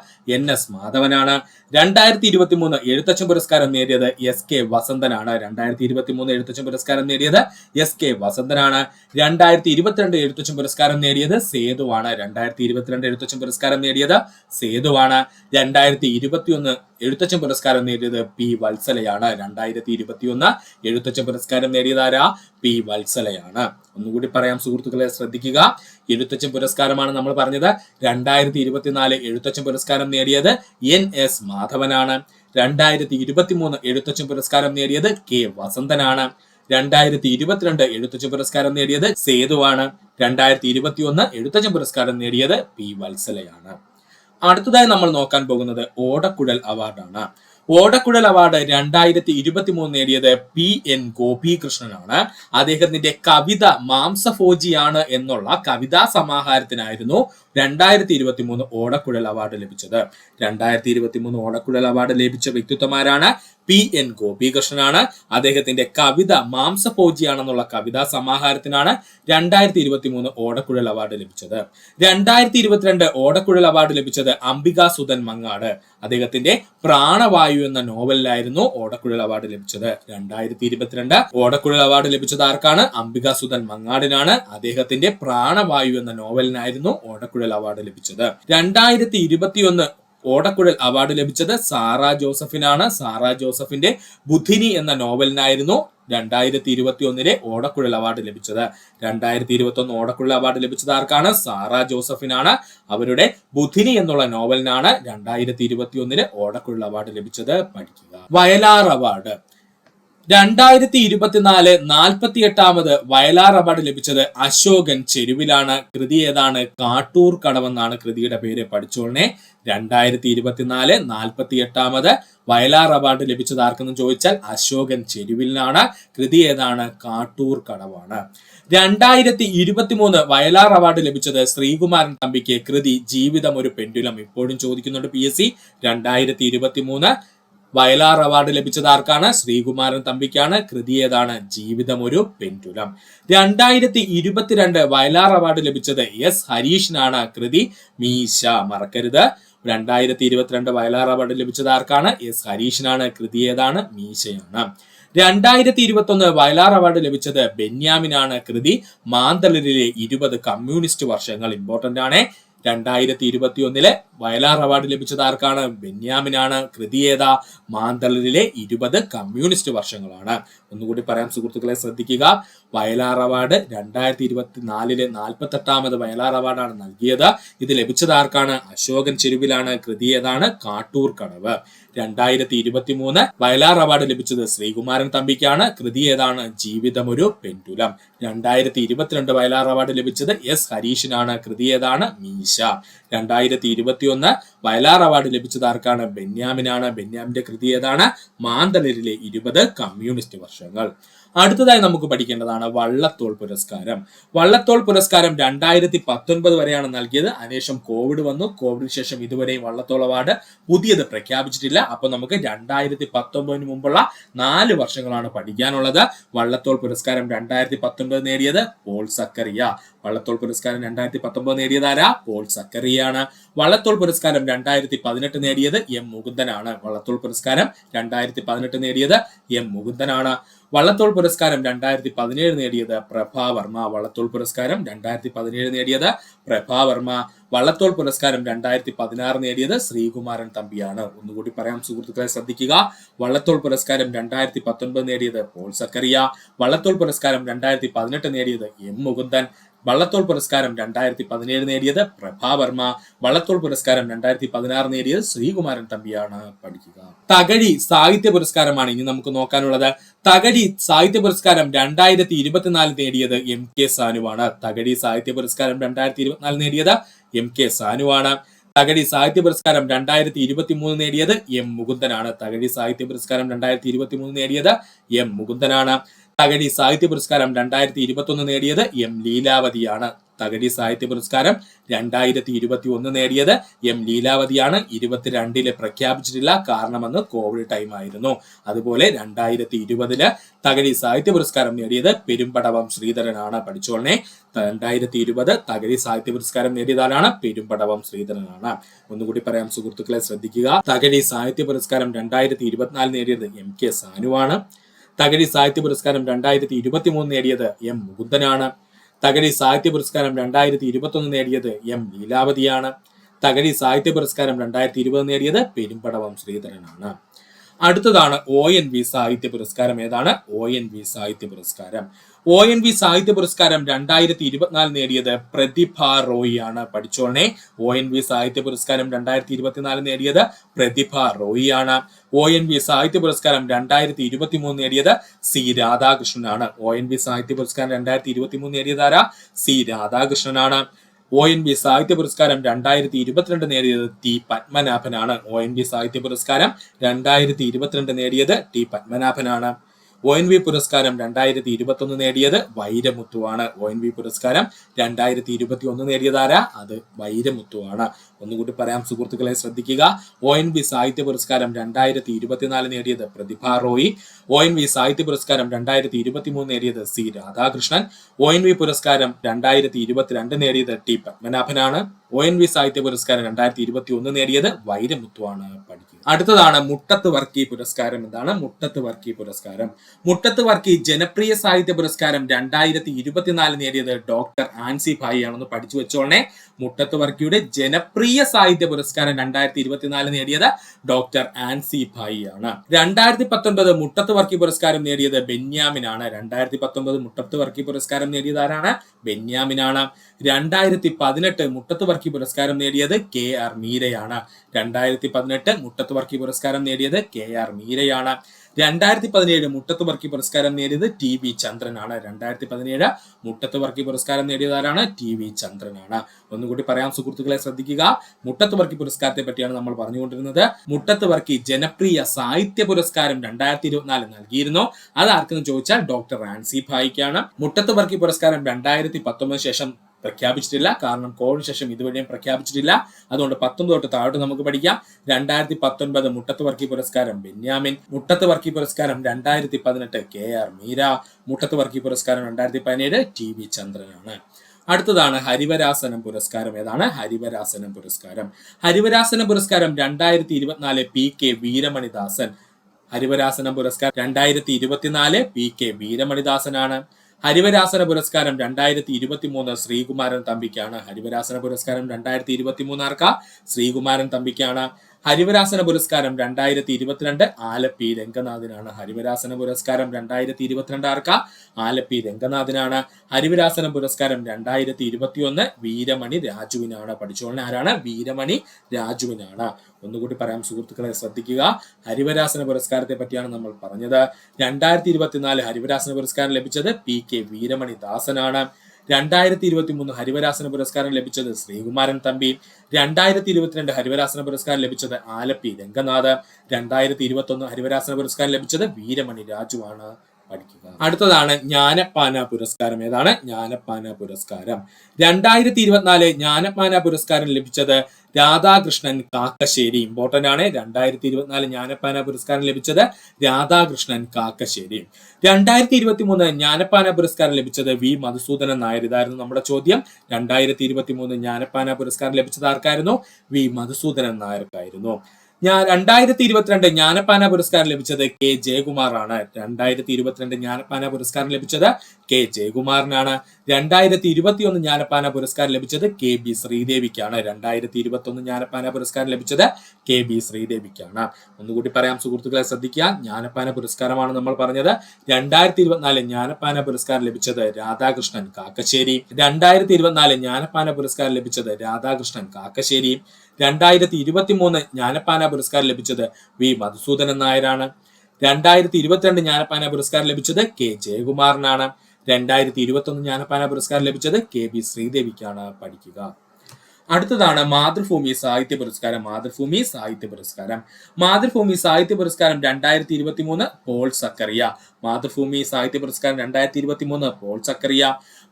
NS മാധവനാണ്. 2023 എഴുത്തച്ഛൻ പുരസ്കാരം നേടിയത് SK വസന്തനാണ്. 2023 എഴുത്തച്ഛൻ പുരസ്കാരം നേടിയത് SK വസന്തനാണ്. 2022 എഴുത്തച്ഛൻ പുരസ്കാരം നേടിയത് സേതുവാണ്. 2022 എഴുത്തച്ഛൻ പുരസ്കാരം നേടിയത് സേതുവാണ്. 2021 എഴുത്തച്ഛൻ പുരസ്കാരം നേടിയത് P വത്സലയാണ്. 2021 എഴുത്തച്ഛൻ പുരസ്കാരം നേടിയതാരാ? P വത്സലയാണ്. ഒന്നുകൂടി പറയാം സുഹൃത്തുക്കളെ, ശ്രദ്ധിക്കുക. എഴുത്തച്ഛൻ പുരസ്കാരമാണ് നമ്മൾ പറഞ്ഞത്. 2024 എഴുത്തച്ഛൻ പുരസ്കാരം നേടിയത് NS മാധവനാണ്. 2023 എഴുത്തച്ഛൻ പുരസ്കാരം നേടിയത് K വസന്തനാണ്. 2022 എഴുത്തച്ഛൻ പുരസ്കാരം നേടിയത് സേതുവാണ്. 2021 എഴുത്തച്ഛൻ പുരസ്കാരം നേടിയത് P വത്സലയാണ്. അടുത്തതായി നമ്മൾ നോക്കാൻ പോകുന്നത് ഓടക്കുഴൽ അവാർഡാണ്. ഓടക്കുഴൽ അവാർഡ് 2023 നേടിയത് PN ഗോപികൃഷ്ണനാണ്. അദ്ദേഹത്തിന്റെ കവിത മാംസഭോജിയാണ് എന്നുള്ള കവിതാ സമാഹാരത്തിനായിരുന്നു 2023 ഓടക്കുഴൽ അവാർഡ് ലഭിച്ചത്. 2023 ഓടക്കുഴൽ അവാർഡ് ലഭിച്ച വ്യക്തിത്വമാരാണ്? PN ഗോപികൃഷ്ണനാണ്. അദ്ദേഹത്തിന്റെ കവിത മാംസഭോജിയാണെന്നുള്ള കവിതാ സമാഹാരത്തിനാണ് 2023 ഓടക്കുഴൽ അവാർഡ് ലഭിച്ചത്. 2022 ഓടക്കുഴൽ അവാർഡ് ലഭിച്ചത് അംബികാസുധൻ മങ്ങാട്. അദ്ദേഹത്തിന്റെ പ്രാണവായു എന്ന നോവലിലായിരുന്നു ഓടക്കുഴൽ അവാർഡ് ലഭിച്ചത്. 2022 ഓടക്കുഴൽ അവാർഡ് ലഭിച്ചത് ആർക്കാണ്? അംബികാസുധൻ മങ്ങാടിനാണ്. അദ്ദേഹത്തിന്റെ പ്രാണവായു എന്ന നോവലിനായിരുന്നു ഓടക്കുഴൽ അവാർഡ് ലഭിച്ചത്. 2021 ഓടക്കുഴൽ അവാർഡ് ലഭിച്ചത് സാറാ ജോസഫിനാണ്. സാറാ ജോസഫിന്റെ ബുദ്ധിനി എന്ന നോവലിനായിരുന്നു 2021 ഓടക്കുഴൽ അവാർഡ് ലഭിച്ചത്. 2021 ഓടക്കുഴൽ അവാർഡ് ലഭിച്ചത് ആർക്കാണ്? സാറാ ജോസഫിനാണ്. അവരുടെ ബുദ്ധിനി എന്നുള്ള നോവലിനാണ് 2021 ഓടക്കുഴൽ അവാർഡ് ലഭിച്ചത്. പഠിക്കുക. വയലാർ അവാർഡ് 2024 48ാമത് വയലാർ അവാർഡ് ലഭിച്ചത് അശോകൻ ചെരുവിലാണ്. കൃതി ഏതാണ്? കാട്ടൂർ കടവെന്നാണ് കൃതിയുടെ പേര്. പഠിച്ചോളനെ. 2024 48ാമത് വയലാർ അവാർഡ് ലഭിച്ചത് ആർക്കെന്ന് ചോദിച്ചാൽ അശോകൻ ചെരുവിലാണ്. കൃതി ഏതാണ്? കാട്ടൂർ കടവാണ്. 2023 വയലാർ അവാർഡ് ലഭിച്ചത് ശ്രീകുമാരൻ തമ്പിക്ക്. കൃതി ജീവിതം ഒരു പെൻഡുലം. ഇപ്പോഴും ചോദിക്കുന്നുണ്ട് PSC. 2023 വയലാർ അവാർഡ് ലഭിച്ചത് ആർക്കാണ്? ശ്രീകുമാരൻ തമ്പിക്കാണ്. കൃതി ഏതാണ്? ജീവിതം ഒരു പെൻഡുലം. 2022 വയലാർ അവാർഡ് ലഭിച്ചത് S ഹരീഷിനാണ്. കൃതി മീശ. മറക്കരുത്. 2022 വയലാർ അവാർഡ് ലഭിച്ചത് ആർക്കാണ്? S ഹരീഷിനാണ്. കൃതി ഏതാണ്? മീശയാണ്. 2021 വയലാർ അവാർഡ് ലഭിച്ചത് ബെന്യാമിനാണ്. കൃതി മാന്തളിരിലെ 20 കമ്മ്യൂണിസ്റ്റ് വർഷങ്ങൾ. ഇമ്പോർട്ടന്റ് ആണ്. 2021 വയലാർ അവാർഡ് ലഭിച്ചത് ആർക്കാണ്? ബെന്യാമിനാണ്. കൃതി ഏതാ? മാന്തളിരിലെ 20 കമ്മ്യൂണിസ്റ്റ് വർഷങ്ങളാണ്. ഒന്നുകൂടി പറയാം സുഹൃത്തുക്കളെ, ശ്രദ്ധിക്കുക. വയലാർ അവാർഡ് 2024 48ാമത് വയലാർ അവാർഡാണ് നൽകിയത്. ഇത് ലഭിച്ചത് ആർക്കാണ്? അശോകൻ ചെരുവിലാണ്. കൃതി ഏതാണ്? കാട്ടൂർ കടവ്. 2023 വയലാർ അവാർഡ് ലഭിച്ചത് ശ്രീകുമാരൻ തമ്പിക്കാണ്. കൃതി ഏതാണ്? ജീവിതം ഒരു പെൻഡുലം. 2022 വയലാർ അവാർഡ് ലഭിച്ചത് S ഹരീഷിനാണ്. കൃതി ഏതാണ്? മീശ. 2021 വയലാർ അവാർഡ് ലഭിച്ചത് ആർക്കാണ്? ബെന്യാമിനാണ്. ബെന്യാമിന്റെ കൃതി ഏതാണ്? മാന്തളിരിലെ 20 കമ്മ്യൂണിസ്റ്റ് വർഷങ്ങൾ. അടുത്തതായി നമുക്ക് പഠിക്കേണ്ടതാണ് വള്ളത്തോൾ പുരസ്കാരം. വള്ളത്തോൾ പുരസ്കാരം 2019 വരെയാണ് നൽകിയത്. അതിനുശേഷം കോവിഡ് വന്നു. കോവിഡിന് ശേഷം ഇതുവരെയും വള്ളത്തോൾ അവാർഡ് പുതിയത് പ്രഖ്യാപിച്ചിട്ടില്ല. അപ്പൊ നമുക്ക് 2019 മുമ്പുള്ള 4 വർഷങ്ങളാണ് പഠിക്കാനുള്ളത്. വള്ളത്തോൾ പുരസ്കാരം 2019 നേടിയത് പോൾ സക്കറിയ. വള്ളത്തോൾ പുരസ്കാരം 2019 നേടിയതാരാ? പോൾ സക്കറിയാണ്. വള്ളത്തോൾ പുരസ്കാരം 2018 നേടിയത് M മുകുന്ദനാണ്. വള്ളത്തോൾ പുരസ്കാരം 2018 നേടിയത് M മുകുന്ദനാണ്. വള്ളത്തോൾ പുരസ്കാരം 2017 നേടിയത് പ്രഭാവർമ്മ. വള്ളത്തോൾ പുരസ്കാരം 2017 നേടിയത് പ്രഭാവർമ്മ. വള്ളത്തോൾ പുരസ്കാരം 2016 നേടിയത് ശ്രീകുമാരൻ തമ്പിയാണ്. ഒന്നുകൂടി പറയാം സുഹൃത്തുക്കളെ, ശ്രദ്ധിക്കുക. വള്ളത്തോൾ പുരസ്കാരം 2019 നേടിയത് പോൾ സക്കറിയ. വള്ളത്തോൾ പുരസ്കാരം 2018 നേടിയത് M മുകുന്ദൻ. വള്ളത്തോൾ പുരസ്കാരം 2017 നേടിയത് പ്രഭാവർമ്മ. വള്ളത്തോൾ പുരസ്കാരം 2016 നേടിയത് ശ്രീകുമാരൻ തമ്പിയാണ്. പഠിക്കുക. തകഴി സാഹിത്യ പുരസ്കാരമാണ് ഇനി നമുക്ക് നോക്കാനുള്ളത്. തകഴി സാഹിത്യ പുരസ്കാരം 2024 നേടിയത് MK സാനുവാണ്. തകഴി സാഹിത്യ പുരസ്കാരം 2024 നേടിയത് MK സാനുവാണ്. തകഴി സാഹിത്യ പുരസ്കാരം 2023 നേടിയത് M മുകുന്ദനാണ്. തകഴി സാഹിത്യ പുരസ്കാരം 2023 നേടിയത് M മുകുന്ദനാണ്. തകഴി സാഹിത്യ പുരസ്കാരം 2021 നേടിയത് M ലീലാവതിയാണ്. തകഴി സാഹിത്യ പുരസ്കാരം 2021 നേടിയത് M ലീലാവതിയാണ്. 22 പ്രഖ്യാപിച്ചിട്ടില്ല, കാരണമെന്ന് കോവിഡ് ടൈം ആയിരുന്നു. അതുപോലെ 2020 തകഴി സാഹിത്യ പുരസ്കാരം നേടിയത് പെരുമ്പടവം ശ്രീധരനാണ്. പഠിച്ചോളനെ. 2020 തകഴി സാഹിത്യ പുരസ്കാരം നേടിയതാരാണ്? പെരുമ്പടവം ശ്രീധരനാണ്. ഒന്നുകൂടി പറയാം സുഹൃത്തുക്കളെ, ശ്രദ്ധിക്കുക. തകഴി സാഹിത്യ പുരസ്കാരം 2024 നേടിയത് MK സാനുവാണ്. തകഴി സാഹിത്യ പുരസ്കാരം 2023 നേടിയത് M മുകുന്ദനാണ്. തകഴി സാഹിത്യ പുരസ്കാരം 2021 നേടിയത് M ലീലാവതിയാണ്. തകഴി സാഹിത്യ പുരസ്കാരം 2020 നേടിയത് പെരുമ്പടവം ശ്രീധരനാണ്. അടുത്തതാണ് ONV സാഹിത്യ പുരസ്കാരം. ഏതാണ്? ONV സാഹിത്യ പുരസ്കാരം. ONV സാഹിത്യ പുരസ്കാരം 2024 നേടിയത് പ്രതിഭ റോയി ആണ്. പഠിച്ചോളനെ. ONV സാഹിത്യ പുരസ്കാരം 2024 നേടിയത് പ്രതിഭ റോയി ആണ്. ONV സാഹിത്യ പുരസ്കാരം 2023 നേടിയത് C രാധാകൃഷ്ണനാണ്. ONV സാഹിത്യ പുരസ്കാരം 2023 നേടിയതാരാ? C രാധാകൃഷ്ണനാണ്. ONV സാഹിത്യ പുരസ്കാരം 2022 നേടിയത് ടി പത്മനാഭനാണ്. ONV സാഹിത്യ പുരസ്കാരം 2022 നേടിയത് ടി പത്മനാഭനാണ്. ONV പുരസ്കാരം 2021 നേടിയത് വൈരമുത്തുവാണ്. ONV പുരസ്കാരം 2021 നേടിയതാരാ? അത് വൈരമുത്തുവാണ്. ഒന്നുകൂടി പറയാം സുഹൃത്തുക്കളെ, ശ്രദ്ധിക്കുക. ONV സാഹിത്യ പുരസ്കാരം 2024 നേടിയത് പ്രതിഭ റോയി. ONV സാഹിത്യ പുരസ്കാരം 2023 നേടിയത് സി രാധാകൃഷ്ണൻ. ONV പുരസ്കാരം 2022 നേടിയത് ടി പത്മനാഭനാണ്. ONV സാഹിത്യ പുരസ്കാരം 2021 നേടിയത് വൈരമുത്തുവാണ്. പഠിക്കുക. അടുത്തതാണ് മുട്ടത്ത് വർക്കി പുരസ്കാരം. എന്താണ് മുട്ടത്ത് വർക്കി പുരസ്കാരം? മുട്ടത്ത് വർക്കി ജനപ്രിയ സാഹിത്യ പുരസ്കാരം 2024 നേടിയത് ഡോക്ടർ ആൻസി ഭായി ആണെന്ന് പഠിച്ചു വെച്ചോളെ. മുട്ടത്ത് വർക്കിയുടെ ജനപ്രിയ സാഹിത്യ പുരസ്കാരം 2024 നേടിയത് ഡോക്ടർ ആൻസി ഭായി ആണ്. 2019 മുട്ടത്ത് വർക്കി പുരസ്കാരം നേടിയത് ബെന്യാമിനാണ്. 2019 മുട്ടത്ത് വർക്കി പുരസ്കാരം നേടിയത് ആരാണ്? ബെന്യാമിനാണ്. 2018 മുട്ടത്ത് വർക്കി പുരസ്കാരം നേടിയത് KR മീരയാണ്. 2018 മുട്ടത്ത് വർക്കി പുരസ്കാരം നേടിയത് KR മീരയാണ്. 2017 മുട്ടത്ത് വർക്കി പുരസ്കാരം നേടിയത് TV ചന്ദ്രനാണ്. 2017 മുട്ടത്ത് വർക്കി പുരസ്കാരം നേടിയത് ആരാണ്? TV ചന്ദ്രനാണ്. ഒന്നുകൂടി പറയാം സുഹൃത്തുക്കളെ, ശ്രദ്ധിക്കുക. മുട്ടത്ത് വർക്കി പുരസ്കാരത്തെ പറ്റിയാണ് നമ്മൾ പറഞ്ഞുകൊണ്ടിരുന്നത്. മുട്ടത്ത് വർക്കി ജനപ്രിയ സാഹിത്യ പുരസ്കാരം 2024 നൽകിയിരുന്നു. അത് ആർക്കെന്ന് ചോദിച്ചാൽ ഡോക്ടർ ആൻസി ഭായിക്കാണ്. മുട്ടത്ത് വർക്കി പുരസ്കാരം 2019 ശേഷം പ്രഖ്യാപിച്ചിട്ടില്ല. കാരണം കോവിഡിന് ശേഷം ഇതുവരെയും പ്രഖ്യാപിച്ചിട്ടില്ല. അതുകൊണ്ട് 19 തൊട്ട് താഴോട്ട് നമുക്ക് പഠിക്കാം. 2019 മുട്ടത്ത് വർക്കി പുരസ്കാരം ബെന്യാമിൻ. മുട്ടത്ത് വർക്കി പുരസ്കാരം 2018 KR മീര. മുട്ടത്ത് വർക്കി പുരസ്കാരം 2017 TV ചന്ദ്രനാണ്. അടുത്തതാണ് ഹരിവരാസനം പുരസ്കാരം. ഏതാണ്? ഹരിവരാസനം പുരസ്കാരം. ഹരിവരാസനം പുരസ്കാരം 2024 PK വീരമണിദാസൻ. ഹരിവരാസനം പുരസ്കാരം 2024 PK വീരമണിദാസനാണ്. ഹരിവരാസന പുരസ്കാരം 2023 ശ്രീകുമാരൻ തമ്പിക്കാണ്. ഹരിവരാസന പുരസ്കാരം 2023 ആർക്കാ? ശ്രീകുമാരൻ തമ്പിക്കാണ്. ഹരിവരാസന പുരസ്കാരം 2022 ആലപ്പി രംഗനാഥിനാണ്. ഹരിവരാസന പുരസ്കാരം 2022 ആർക്കാ? ആലപ്പി രംഗനാഥിനാണ്. ഹരിവരാസന പുരസ്കാരം 2021 വീരമണി രാജുവിനാണ്. പഠിച്ചോളെ, ആരാണ്? വീരമണി രാജുവിനാണ്. ഒന്നുകൂടി പറയാം സുഹൃത്തുക്കളെ, ശ്രദ്ധിക്കുക. ഹരിവരാസന പുരസ്കാരത്തെ പറ്റിയാണ് നമ്മൾ പറഞ്ഞത്. 2024 ഹരിവരാസന പുരസ്കാരം ലഭിച്ചത് PK വീരമണി ദാസനാണ്. 2023 ഹരിവരാസന പുരസ്കാരം ലഭിച്ചത് ശ്രീകുമാരൻ തമ്പി. 2022 ഹരിവരാസന പുരസ്കാരം ലഭിച്ചത് ആലപ്പി രംഗനാഥ്. 2021 ഹരിവരാസന പുരസ്കാരം ലഭിച്ചത് വീരമണി രാജുവാണ്. പഠിക്കുക. അടുത്തതാണ് ജ്ഞാനപ്പാന പുരസ്കാരം. ഏതാണ്? ജ്ഞാനപ്പാന പുരസ്കാരം. 2024 ജ്ഞാനപ്പാന പുരസ്കാരം ലഭിച്ചത് രാധാകൃഷ്ണൻ കാക്കശ്ശേരി. ഇമ്പോർട്ടന്റ് ആണ്. 2024 ജ്ഞാനപ്പാന പുരസ്കാരം ലഭിച്ചത് രാധാകൃഷ്ണൻ കാക്കശ്ശേരി. 2023 ജ്ഞാനപ്പാന പുരസ്കാരം ലഭിച്ചത് V മധുസൂദനൻ നായർ. ഇതായിരുന്നു നമ്മുടെ ചോദ്യം. 2023 ജ്ഞാനപ്പാന പുരസ്കാരം ലഭിച്ചത് ആർക്കായിരുന്നു? V മധുസൂദനൻ നായർക്കായിരുന്നു. 2022 ജ്ഞാനപ്പാന പുരസ്കാരം ലഭിച്ചത് K ജയകുമാറാണ്. 2022 ജ്ഞാനപ്പാന പുരസ്കാരം ലഭിച്ചത് K ജയകുമാറിനാണ്. 2021 ജ്ഞാനപ്പാന പുരസ്കാരം ലഭിച്ചത് KB ശ്രീദേവിക്കാണ്. 2021 ജ്ഞാനപ്പാന പുരസ്കാരം ലഭിച്ചത് KB ശ്രീദേവിക്കാണ്. ഒന്നുകൂടി പറയാം സുഹൃത്തുക്കളെ, ശ്രദ്ധിക്കുക. ജ്ഞാനപ്പാന പുരസ്കാരമാണ് നമ്മൾ പറഞ്ഞത്. 2024 ജ്ഞാനപ്പാന പുരസ്കാരം ലഭിച്ചത് രാധാകൃഷ്ണൻ കാക്കശ്ശേരി. 2024 ജ്ഞാനപ്പാന പുരസ്കാരം ലഭിച്ചത് രാധാകൃഷ്ണൻ കാക്കശ്ശേരി. 2023 ജ്ഞാനപ്പാന പുരസ്കാരം ലഭിച്ചത് V മധുസൂദനൻ നായരാണ്. 2022 ജ്ഞാനപ്പാന പുരസ്കാരം ലഭിച്ചത് K ജയകുമാറിനാണ്. 2021 ജ്ഞാനപ്പാന പുരസ്കാരം ലഭിച്ചത് KB ശ്രീദേവിക്കാണ്. പഠിക്കുക. അടുത്തതാണ് മാതൃഭൂമി സാഹിത്യ പുരസ്കാരം. മാതൃഭൂമി സാഹിത്യ പുരസ്കാരം. മാതൃഭൂമി സാഹിത്യ പുരസ്കാരം 2023 പോൾ സക്കറിയ. മാതൃഭൂമി സാഹിത്യ പുരസ്കാരം 2023 പോൾ സക്കറിയ.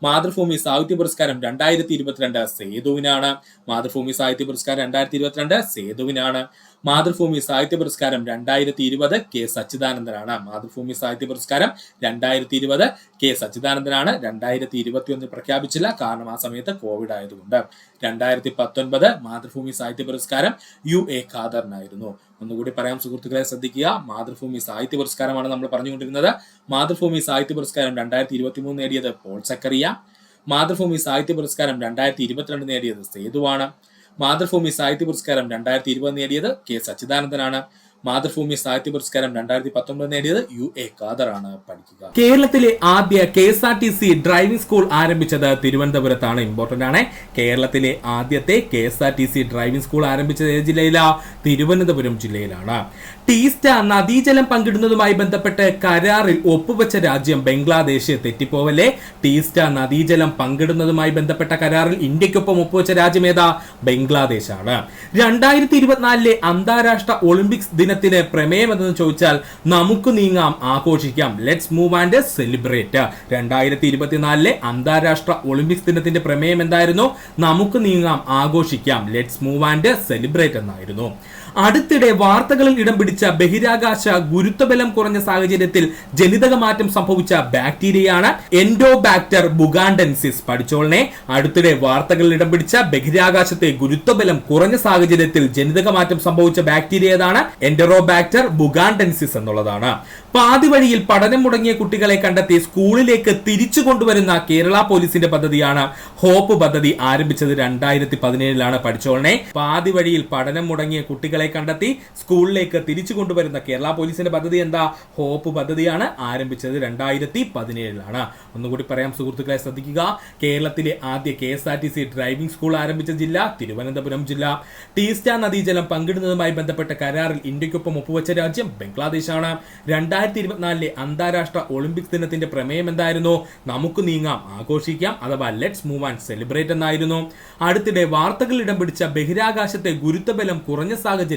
മാതൃഭൂമി സാഹിത്യ പുരസ്കാരം 2022 സേതുവിനാണ്. മാതൃഭൂമി സാഹിത്യ പുരസ്കാരം 2022 സേതുവിനാണ്. മാതൃഭൂമി സാഹിത്യ പുരസ്കാരം 2020 K സച്ചിദാനന്ദനാണ്. മാതൃഭൂമി സാഹിത്യ പുരസ്കാരം 2020 K സച്ചിദാനന്ദനാണ്. 2021 പ്രഖ്യാപിച്ചില്ല, കാരണം ആ സമയത്ത് കോവിഡ് ആയതുകൊണ്ട്. 2019 മാതൃഭൂമി സാഹിത്യ പുരസ്കാരം UA ഖാദറിനായിരുന്നു. ഒന്നുകൂടി പറയാം സുഹൃത്തുക്കളെ, ശ്രദ്ധിക്കുക. മാതൃഭൂമി സാഹിത്യ പുരസ്കാരമാണ് നമ്മൾ പറഞ്ഞുകൊണ്ടിരുന്നത്. മാതൃഭൂമി സാഹിത്യ പുരസ്കാരം 2023 നേടിയത് പോൾ സക്കറിയ. മാതൃഭൂമി സാഹിത്യ പുരസ്കാരം 2022 നേടിയത് സേതുവാണ്. മാതൃഭൂമി സാഹിത്യ പുരസ്കാരം 2020 നേടിയത് K സച്ചിദാനന്ദനാണ്. മാതൃഭൂമി സാഹിത്യ പുരസ്കാരം 2019 നേടിയത് UA ഖാദറാണ്. പഠിക്കുക. കേരളത്തിലെ ആദ്യ KSRTC ഡ്രൈവിംഗ് സ്കൂൾ ആരംഭിച്ചത് തിരുവനന്തപുരത്താണ്. ഇമ്പോർട്ടന്റ് ആണ്. കേരളത്തിലെ ആദ്യത്തെ KSRTC ഡ്രൈവിംഗ് സ്കൂൾ ആരംഭിച്ചത് ഏത് ജില്ലയിലാണ്? തിരുവനന്തപുരം ജില്ലയിലാണ്. ടീസ്റ്റ നദീജലം പങ്കിടുന്നതുമായി ബന്ധപ്പെട്ട് കരാറിൽ ഒപ്പുവെച്ച രാജ്യം ബംഗ്ലാദേശ്. തെറ്റിപ്പോവല്ലേ, ടീസ്റ്റ നദീജലം പങ്കിടുന്നതുമായി ബന്ധപ്പെട്ട കരാറിൽ ഇന്ത്യക്കൊപ്പം ഒപ്പുവെച്ച രാജ്യം ഏതാ? ബംഗ്ലാദേശാണ്. 2024 അന്താരാഷ്ട്ര ഒളിമ്പിക്സ് ദിനത്തിന് പ്രമേയം എന്തെന്ന് ചോദിച്ചാൽ നമുക്ക് നീങ്ങാം ആഘോഷിക്കാം, ലെറ്റ്സ് മൂവ് ആൻഡ് സെലിബ്രേറ്റ്. 2024 അന്താരാഷ്ട്ര ഒളിമ്പിക്സ് ദിനത്തിന്റെ പ്രമേയം എന്തായിരുന്നു? നമുക്ക് നീങ്ങാം ആഘോഷിക്കാം, ലെറ്റ്സ് മൂവ് ആൻഡ് സെലിബ്രേറ്റ് എന്നായിരുന്നു. അടുത്തിടെ വാർത്തകളിൽ ഇടം പിടിച്ച ബഹിരാകാശ ഗുരുത്വബലം കുറഞ്ഞ സാഹചര്യത്തിൽ ജനിതക മാറ്റം സംഭവിച്ച ബാക്ടീരിയയാണ് എൻഡോബാക്ടർ ബുഗാൻഡൻസിസ്. പഠിച്ചോളനെ, അടുത്തിടെ വാർത്തകളിൽ ഇടം പിടിച്ച ബഹിരാകാശത്തെ ഗുരുത്വബലം കുറഞ്ഞ സാഹചര്യത്തിൽ ജനിതക മാറ്റം സംഭവിച്ച ബാക്ടീരിയ ഏതാണ്? എൻഡറോബാക്ടർ ബുഗാൻഡൻസിസ് എന്നുള്ളതാണ്. പാതി വഴിയിൽ പഠനം മുടങ്ങിയ കുട്ടികളെ കണ്ടെത്തി സ്കൂളിലേക്ക് തിരിച്ചു കൊണ്ടുവരുന്ന കേരള പോലീസിന്റെ പദ്ധതിയാണ് ഹോപ്പ് പദ്ധതി. ആരംഭിച്ചത് 2017 പഠിച്ചോളനെ, പാതി വഴിയിൽ പഠനം മുടങ്ങിയ കുട്ടികളെ കണ്ടെത്തി സ്കൂളിലേക്ക് തിരിച്ചു കൊണ്ടുവരുന്ന കേരള പോലീസിന്റെ പദ്ധതി എന്താ? ഹോപ്പ് പദ്ധതിയാണ്. ആരംഭിച്ചത് 2017. ഒന്നുകൂടി പറയാം സുഹൃത്തുക്കളെ, ശ്രദ്ധിക്കുക. കേരളത്തിലെ ആദ്യ KSRTC ഡ്രൈവിംഗ് സ്കൂൾ ആരംഭിച്ച ജില്ല തിരുവനന്തപുരം ജില്ല. ടീസ്റ്റ നദീജലം പങ്കിടുന്നതുമായി ബന്ധപ്പെട്ട കരാറിൽ ഇന്ത്യക്കൊപ്പം ഒപ്പുവെച്ച രാജ്യം ബംഗ്ലാദേശാണ്. 2024 അന്താരാഷ്ട്ര ഒളിമ്പിക്സ് ദിനത്തിന്റെ പ്രമേയം എന്തായിരുന്നു? നമുക്ക് നീങ്ങാം ആഘോഷിക്കാം, അഥവാ ലെറ്റ്സ് മൂവ് ആൻഡ് സെലിബ്രേറ്റ് എന്നായിരുന്നു. അടുത്തിടെ വാർത്തകളിൽ ഇടം പിടിച്ച ബഹിരാകാശത്തെ ഗുരുത്വബലം കുറഞ്ഞ സാഹചര്യത്തിൽ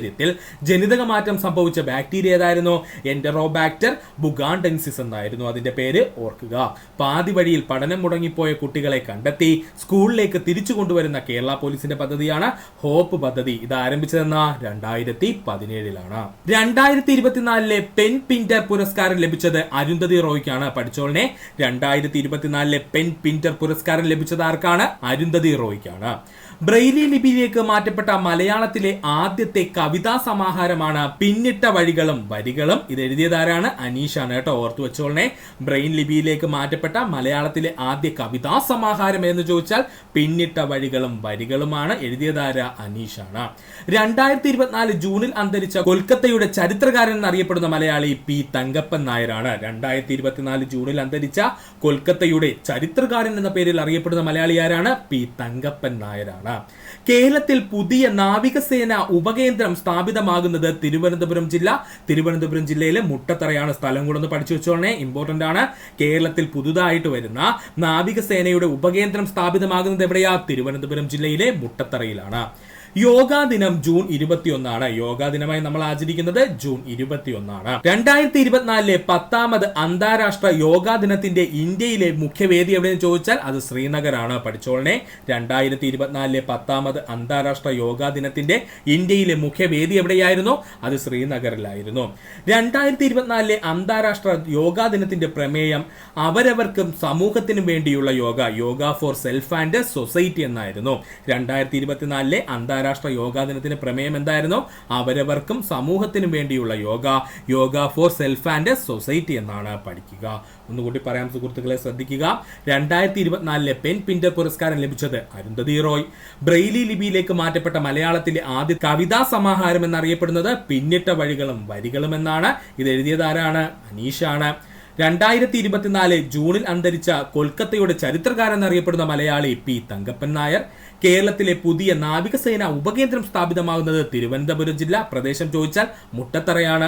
ജനിതക മാറ്റം സംഭവിച്ച ബാക്ടീരിയ ഏതായിരുന്നു? എൻഡറോബാക്ടർ ബുഗാൻഡൻസിസ് എന്നായിരുന്നു അതിന്റെ പേര്. ഓർക്കുക, പാതി വഴിയിൽ പഠനം മുടങ്ങിപ്പോയ കുട്ടികളെ കണ്ടെത്തി സ്കൂളിലേക്ക് തിരിച്ചു കൊണ്ടുവരുന്ന കേരള പോലീസിന്റെ പദ്ധതിയാണ് ഹോപ്പ് പദ്ധതി. ഇത് ആരംഭിച്ചതെന്ന 2017. 2024 പെൻ പിന്റർ പുരസ്കാരം ലഭിച്ചത് അരുന്ധതി റോയ്ക്കാണ്. പഠിച്ചോളിനെ, 2024 പെൻ പിന്റർ പുരസ്കാരം ലഭിച്ചത് ആർക്കാണ്? അരുന്ധതി റോയ്ക്കാണ്. ബ്രെയിലി ലിപിയിലേക്ക് മാറ്റപ്പെട്ട മലയാളത്തിലെ ആദ്യത്തെ കവിതാ സമാഹാരമാണ് പിന്നിട്ട വഴികളും വരികളും. ഇത് എഴുതിയതാരാണ്? അനീഷാണ് കേട്ടോ, ഓർത്തു വെച്ചോളനെ. ബ്രെയിൻ ലിപിയിലേക്ക് മാറ്റപ്പെട്ട മലയാളത്തിലെ ആദ്യ കവിതാ സമാഹാരം എന്ന് ചോദിച്ചാൽ പിന്നിട്ട വഴികളും വരികളുമാണ്. എഴുതിയതാര? അനീഷാണ്. 2024 ജൂണിൽ അന്തരിച്ച കൊൽക്കത്തയുടെ ചരിത്രകാരൻ എന്നറിയപ്പെടുന്ന മലയാളി പി തങ്കപ്പൻ നായരാണ്. 2024 ജൂണിൽ അന്തരിച്ച കൊൽക്കത്തയുടെ ചരിത്രകാരൻ എന്ന പേരിൽ അറിയപ്പെടുന്ന മലയാളി ആരാണ്? പി തങ്കപ്പൻ നായരാണ്. കേരളത്തിൽ പുതിയ നാവികസേന ഉപകേന്ദ്രം സ്ഥാപിതമാകുന്നത് തിരുവനന്തപുരം ജില്ല. തിരുവനന്തപുരം ജില്ലയിലെ മുട്ടത്തറയാണ്. സ്ഥലം കൂടെ ഒന്ന് പഠിച്ചു വെച്ചോളനെ, ഇമ്പോർട്ടന്റ് ആണ്. കേരളത്തിൽ പുതുതായിട്ട് വരുന്ന നാവികസേനയുടെ ഉപകേന്ദ്രം സ്ഥാപിതമാകുന്നത് എവിടെയാ? തിരുവനന്തപുരം ജില്ലയിലെ മുട്ടത്തറയിലാണ്. യോഗാ ദിനം ജൂൺ 21. യോഗാ ദിനമായി നമ്മൾ ആചരിക്കുന്നത് ജൂൺ 21. 2024 10ാമത് അന്താരാഷ്ട്ര യോഗാ ദിനത്തിന്റെ ഇന്ത്യയിലെ മുഖ്യവേദി എവിടെയെന്ന് ചോദിച്ചാൽ അത് ശ്രീനഗറാണ്. പഠിച്ചോളനെ, 2024 10ാമത് അന്താരാഷ്ട്ര യോഗാ ദിനത്തിന്റെ ഇന്ത്യയിലെ മുഖ്യവേദി എവിടെയായിരുന്നു? അത് ശ്രീനഗറിലായിരുന്നു. 2024 അന്താരാഷ്ട്ര യോഗാ ദിനത്തിന്റെ പ്രമേയം അവരവർക്കും സമൂഹത്തിനും വേണ്ടിയുള്ള yoga, yoga for self and society എന്നായിരുന്നു. 2024 അന്താരാഷ്ട്ര യോഗാ ദിനത്തിന്റെ പ്രമേയം എന്തായിരുന്നു? അവരവർക്കും സമൂഹത്തിനും വേണ്ടിയുള്ള yoga, yoga for self and society എന്നാണ്. പഠിക്കുക. ഒന്നുകൂടി പറയാം സുഹൃത്തുക്കളെ, ശ്രദ്ധിക്കുക. 2024 പെൻ പിന്റർ പുരസ്കാരം ലഭിച്ചത് അരുന്ധതി റോയ്. ബ്രെയിലി ലിപിയിലേക്ക് മാറ്റപ്പെട്ട മലയാളത്തിലെ ആദ്യ കവിതാ സമാഹാരം എന്നറിയപ്പെടുന്നത് പിന്നിട്ട വഴികളും വരികളും എന്നാണ്. ഇത് എഴുതിയത് ആരാണ്? അനീഷാണ്. 2024 ജൂണിൽ അന്തരിച്ച കൊൽക്കത്തയുടെ ചരിത്രകാരൻ എന്നറിയപ്പെടുന്ന മലയാളി പി തങ്കപ്പൻ നായർ. കേരളത്തിലെ പുതിയ നാവികസേന ഉപകേന്ദ്രം സ്ഥാപിതമാകുന്നത് തിരുവനന്തപുരം ജില്ല. പ്രദേശം ചോദിച്ചാൽ മുട്ടത്തറയാണ്.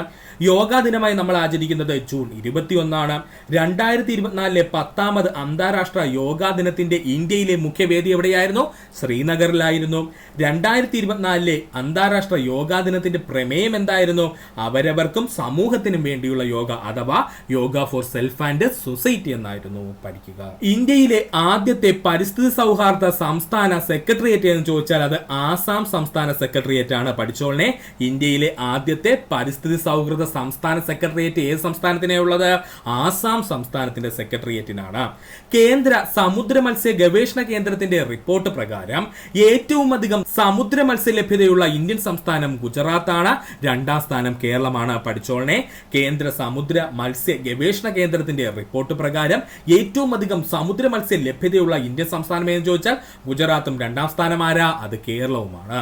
യോഗാ ദിനമായി നമ്മൾ ആചരിക്കുന്നത് ജൂൺ 21. 2024 10ാമത് അന്താരാഷ്ട്ര യോഗാ ദിനത്തിന്റെ ഇന്ത്യയിലെ മുഖ്യവേദി എവിടെയായിരുന്നു? ശ്രീനഗറിലായിരുന്നു. 2024 അന്താരാഷ്ട്ര യോഗാ ദിനത്തിന്റെ പ്രമേയം എന്തായിരുന്നു? അവരവർക്കും സമൂഹത്തിനും വേണ്ടിയുള്ള യോഗ, അഥവാ yoga for self and society എന്നായിരുന്നു. പഠിക്കുക. ഇന്ത്യയിലെ ആദ്യത്തെ പരിസ്ഥിതി സൗഹാർദ്ദ സംസ്ഥാന സെക്രട്ടേറിയറ്റ് എന്ന് ചോദിച്ചാൽ അത് ആസാം സംസ്ഥാന സെക്രട്ടേറിയറ്റ് ആണ്. പഠിച്ചോളനെ, ഇന്ത്യയിലെ ആദ്യത്തെ പരിസ്ഥിതി സൗഹൃദ സംസ്ഥാന സെക്രട്ടേറിയറ്റ് ഏത് സംസ്ഥാനത്തിനെ ഉള്ളത്? ആസാം സംസ്ഥാനത്തിന്റെ സെക്രട്ടേറിയറ്റിനാണ്. കേന്ദ്ര സമുദ്ര മത്സ്യ ഗവേഷണ കേന്ദ്രത്തിന്റെ റിപ്പോർട്ട് പ്രകാരം ഏറ്റവും അധികം സമുദ്ര മത്സ്യ ലഭ്യതയുള്ള ഇന്ത്യൻ സംസ്ഥാനം ഗുജറാത്താണ്. 2ാം സ്ഥാനം കേരളമാണ്. പഠിച്ചോളനെ, കേന്ദ്ര സമുദ്ര മത്സ്യ ഗവേഷണ ഗവേഷണ കേന്ദ്രത്തിന്റെ റിപ്പോർട്ട് പ്രകാരം ഏറ്റവും അധികം സമുദ്ര മത്സ്യ ലഭ്യതയുള്ള ഇന്ത്യൻ സംസ്ഥാനം എന്ന് ചോദിച്ചാൽ ഗുജറാത്തും, രണ്ടാം സ്ഥാനം ആരാ? അത് കേരളവുമാണ്.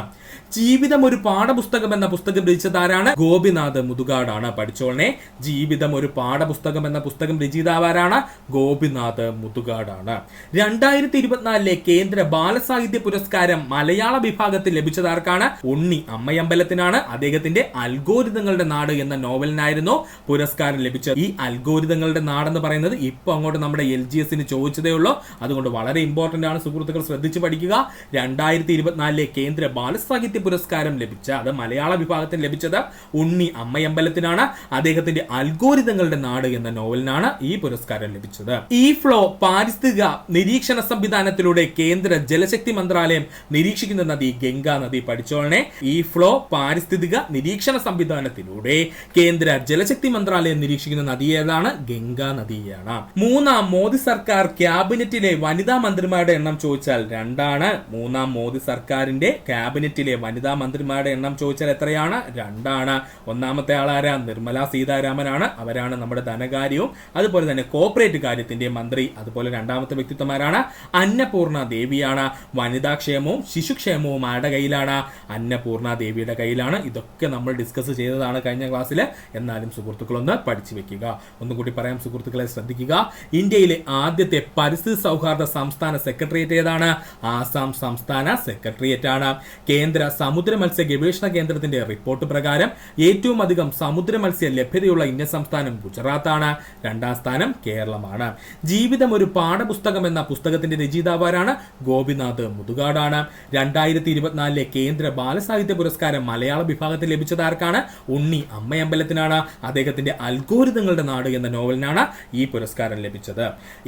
ജീവിതം ഒരു പാഠപുസ്തകം എന്ന പുസ്തകം രചിച്ചതാരാണ്? ഗോപിനാഥ് മുതുകാടാണ്. പഠിച്ചോളനെ, ജീവിതം ഒരു പാഠപുസ്തകം എന്ന പുസ്തകം രചയിതാവാരാണ്? ഗോപിനാഥ് മുതുകാടാണ്. 2024 കേന്ദ്ര ബാലസാഹിത്യ പുരസ്കാരം മലയാള വിഭാഗത്തിൽ ലഭിച്ചതാർക്കാണ്? ഉണ്ണി അമ്മയമ്പലത്തിനാണ്. അദ്ദേഹത്തിന്റെ അൽഗോരിതങ്ങളുടെ നാട് എന്ന നോവലിനായിരുന്നു പുരസ്കാരം ലഭിച്ചത്. ഈ അൽഗോരിതങ്ങളുടെ നാടെന്ന് പറയുന്നത് ഇപ്പൊ അങ്ങോട്ട് നമ്മുടെ LGS ചോദിച്ചതേ ഉള്ളൂ. അതുകൊണ്ട് വളരെ ഇമ്പോർട്ടന്റ് ആണ്, സുഹൃത്തുക്കൾ ശ്രദ്ധിച്ചു പഠിക്കുക. 2024 കേന്ദ്ര ബാലസാഹിത്യ പുരസ്കാരം ലഭിച്ച, അത് മലയാള വിഭാഗത്തിൽ ലഭിച്ചത് ഉണ്ണി അമ്മയമ്പലത്തിനാണ്. അദ്ദേഹത്തിന്റെ അൽഗോരിതങ്ങളുടെ നാട് എന്ന നോവലിനാണ് ഈ പുരസ്കാരം ലഭിച്ചത്. ഈ ഫ്ലോ പാരിസ്ഥിതിക നിരീക്ഷണ സംവിധാനത്തിലൂടെ കേന്ദ്ര ജലശക്തി മന്ത്രാലയം നിരീക്ഷിക്കുന്ന നദി ഗംഗാ നദി. പഠിച്ചോളനെ, ഈ ഫ്ലോ പാരിസ്ഥിതിക നിരീക്ഷണ സംവിധാനത്തിലൂടെ കേന്ദ്ര ജലശക്തി മന്ത്രാലയം നിരീക്ഷിക്കുന്ന നദി ഏതാണ്? ഗംഗാ നദിയാണ്. മൂന്നാം മോദി സർക്കാർ ക്യാബിനറ്റിലെ വനിതാ മന്ത്രിമാരുടെ എണ്ണം ചോദിച്ചാൽ 2 ആണ്. മൂന്നാം മോദി സർക്കാരിന്റെ ക്യാബിനറ്റിലെ വനിതാ മന്ത്രിമാരുടെ എണ്ണം ചോദിച്ചാൽ എത്രയാണ്? 2 ആണ്. ഒന്നാമത്തെ ആളാരാ? നിർമ്മല സീതാരാമനാണ്. അവരാണ് നമ്മുടെ ധനകാര്യവും അതുപോലെ തന്നെ കോർപ്പറേറ്റ് കാര്യത്തിന്റെ മന്ത്രി. അതുപോലെ രണ്ടാമത്തെ വ്യക്തിത്വമാരാണ്? അന്നപൂർണ ദേവിയാണ്. വനിതാക്ഷേമവും ശിശുക്ഷേമവും ആരുടെ കയ്യിലാണ്? അന്നപൂർണ ദേവിയുടെ കയ്യിലാണ്. ഇതൊക്കെ നമ്മൾ ഡിസ്കസ് ചെയ്തതാണ് കഴിഞ്ഞ ക്ലാസ്സിൽ. എന്നാലും സുഹൃത്തുക്കളൊന്ന് പഠിച്ചു വെക്കുക. ഒന്നുകൂടി പറയാം, സുഹൃത്തുക്കളെ ശ്രദ്ധിക്കുക. ഇന്ത്യയിലെ ആദ്യത്തെ പരിസ്ഥിതി സൗഹാർദ്ദ സംസ്ഥാന സെക്രട്ടേറിയറ്റ് ഏതാണ്? ആസാം സംസ്ഥാന സെക്രട്ടേറിയറ്റ് ആണ്. കേന്ദ്ര സമുദ്ര മത്സ്യ ഗവേഷണ കേന്ദ്രത്തിന്റെ റിപ്പോർട്ട് പ്രകാരം ഏറ്റവും അധികം സമുദ്ര മത്സ്യ ലഭ്യതയുള്ള ഇന്ത്യൻ സംസ്ഥാനം ഗുജറാത്താണ്. രണ്ടാം സ്ഥാനം കേരളമാണ്. ജീവിതം ഒരു പാഠപുസ്തകം എന്ന പുസ്തകത്തിന്റെ രചയിതാവാരാണ്? ഗോപിനാഥ് മുതുകാടാണ്. 2024 കേന്ദ്ര ബാലസാഹിത്യ പുരസ്കാരം മലയാള വിഭാഗത്തിൽ ലഭിച്ചത് ആർക്കാണ്? ഉണ്ണി അമ്മയമ്പലത്തിനാണ്. അദ്ദേഹത്തിന്റെ അൽഗോരിതങ്ങളുടെ നാട് എന്ന നോവലിനാണ് ഈ പുരസ്കാരം ലഭിച്ചത്.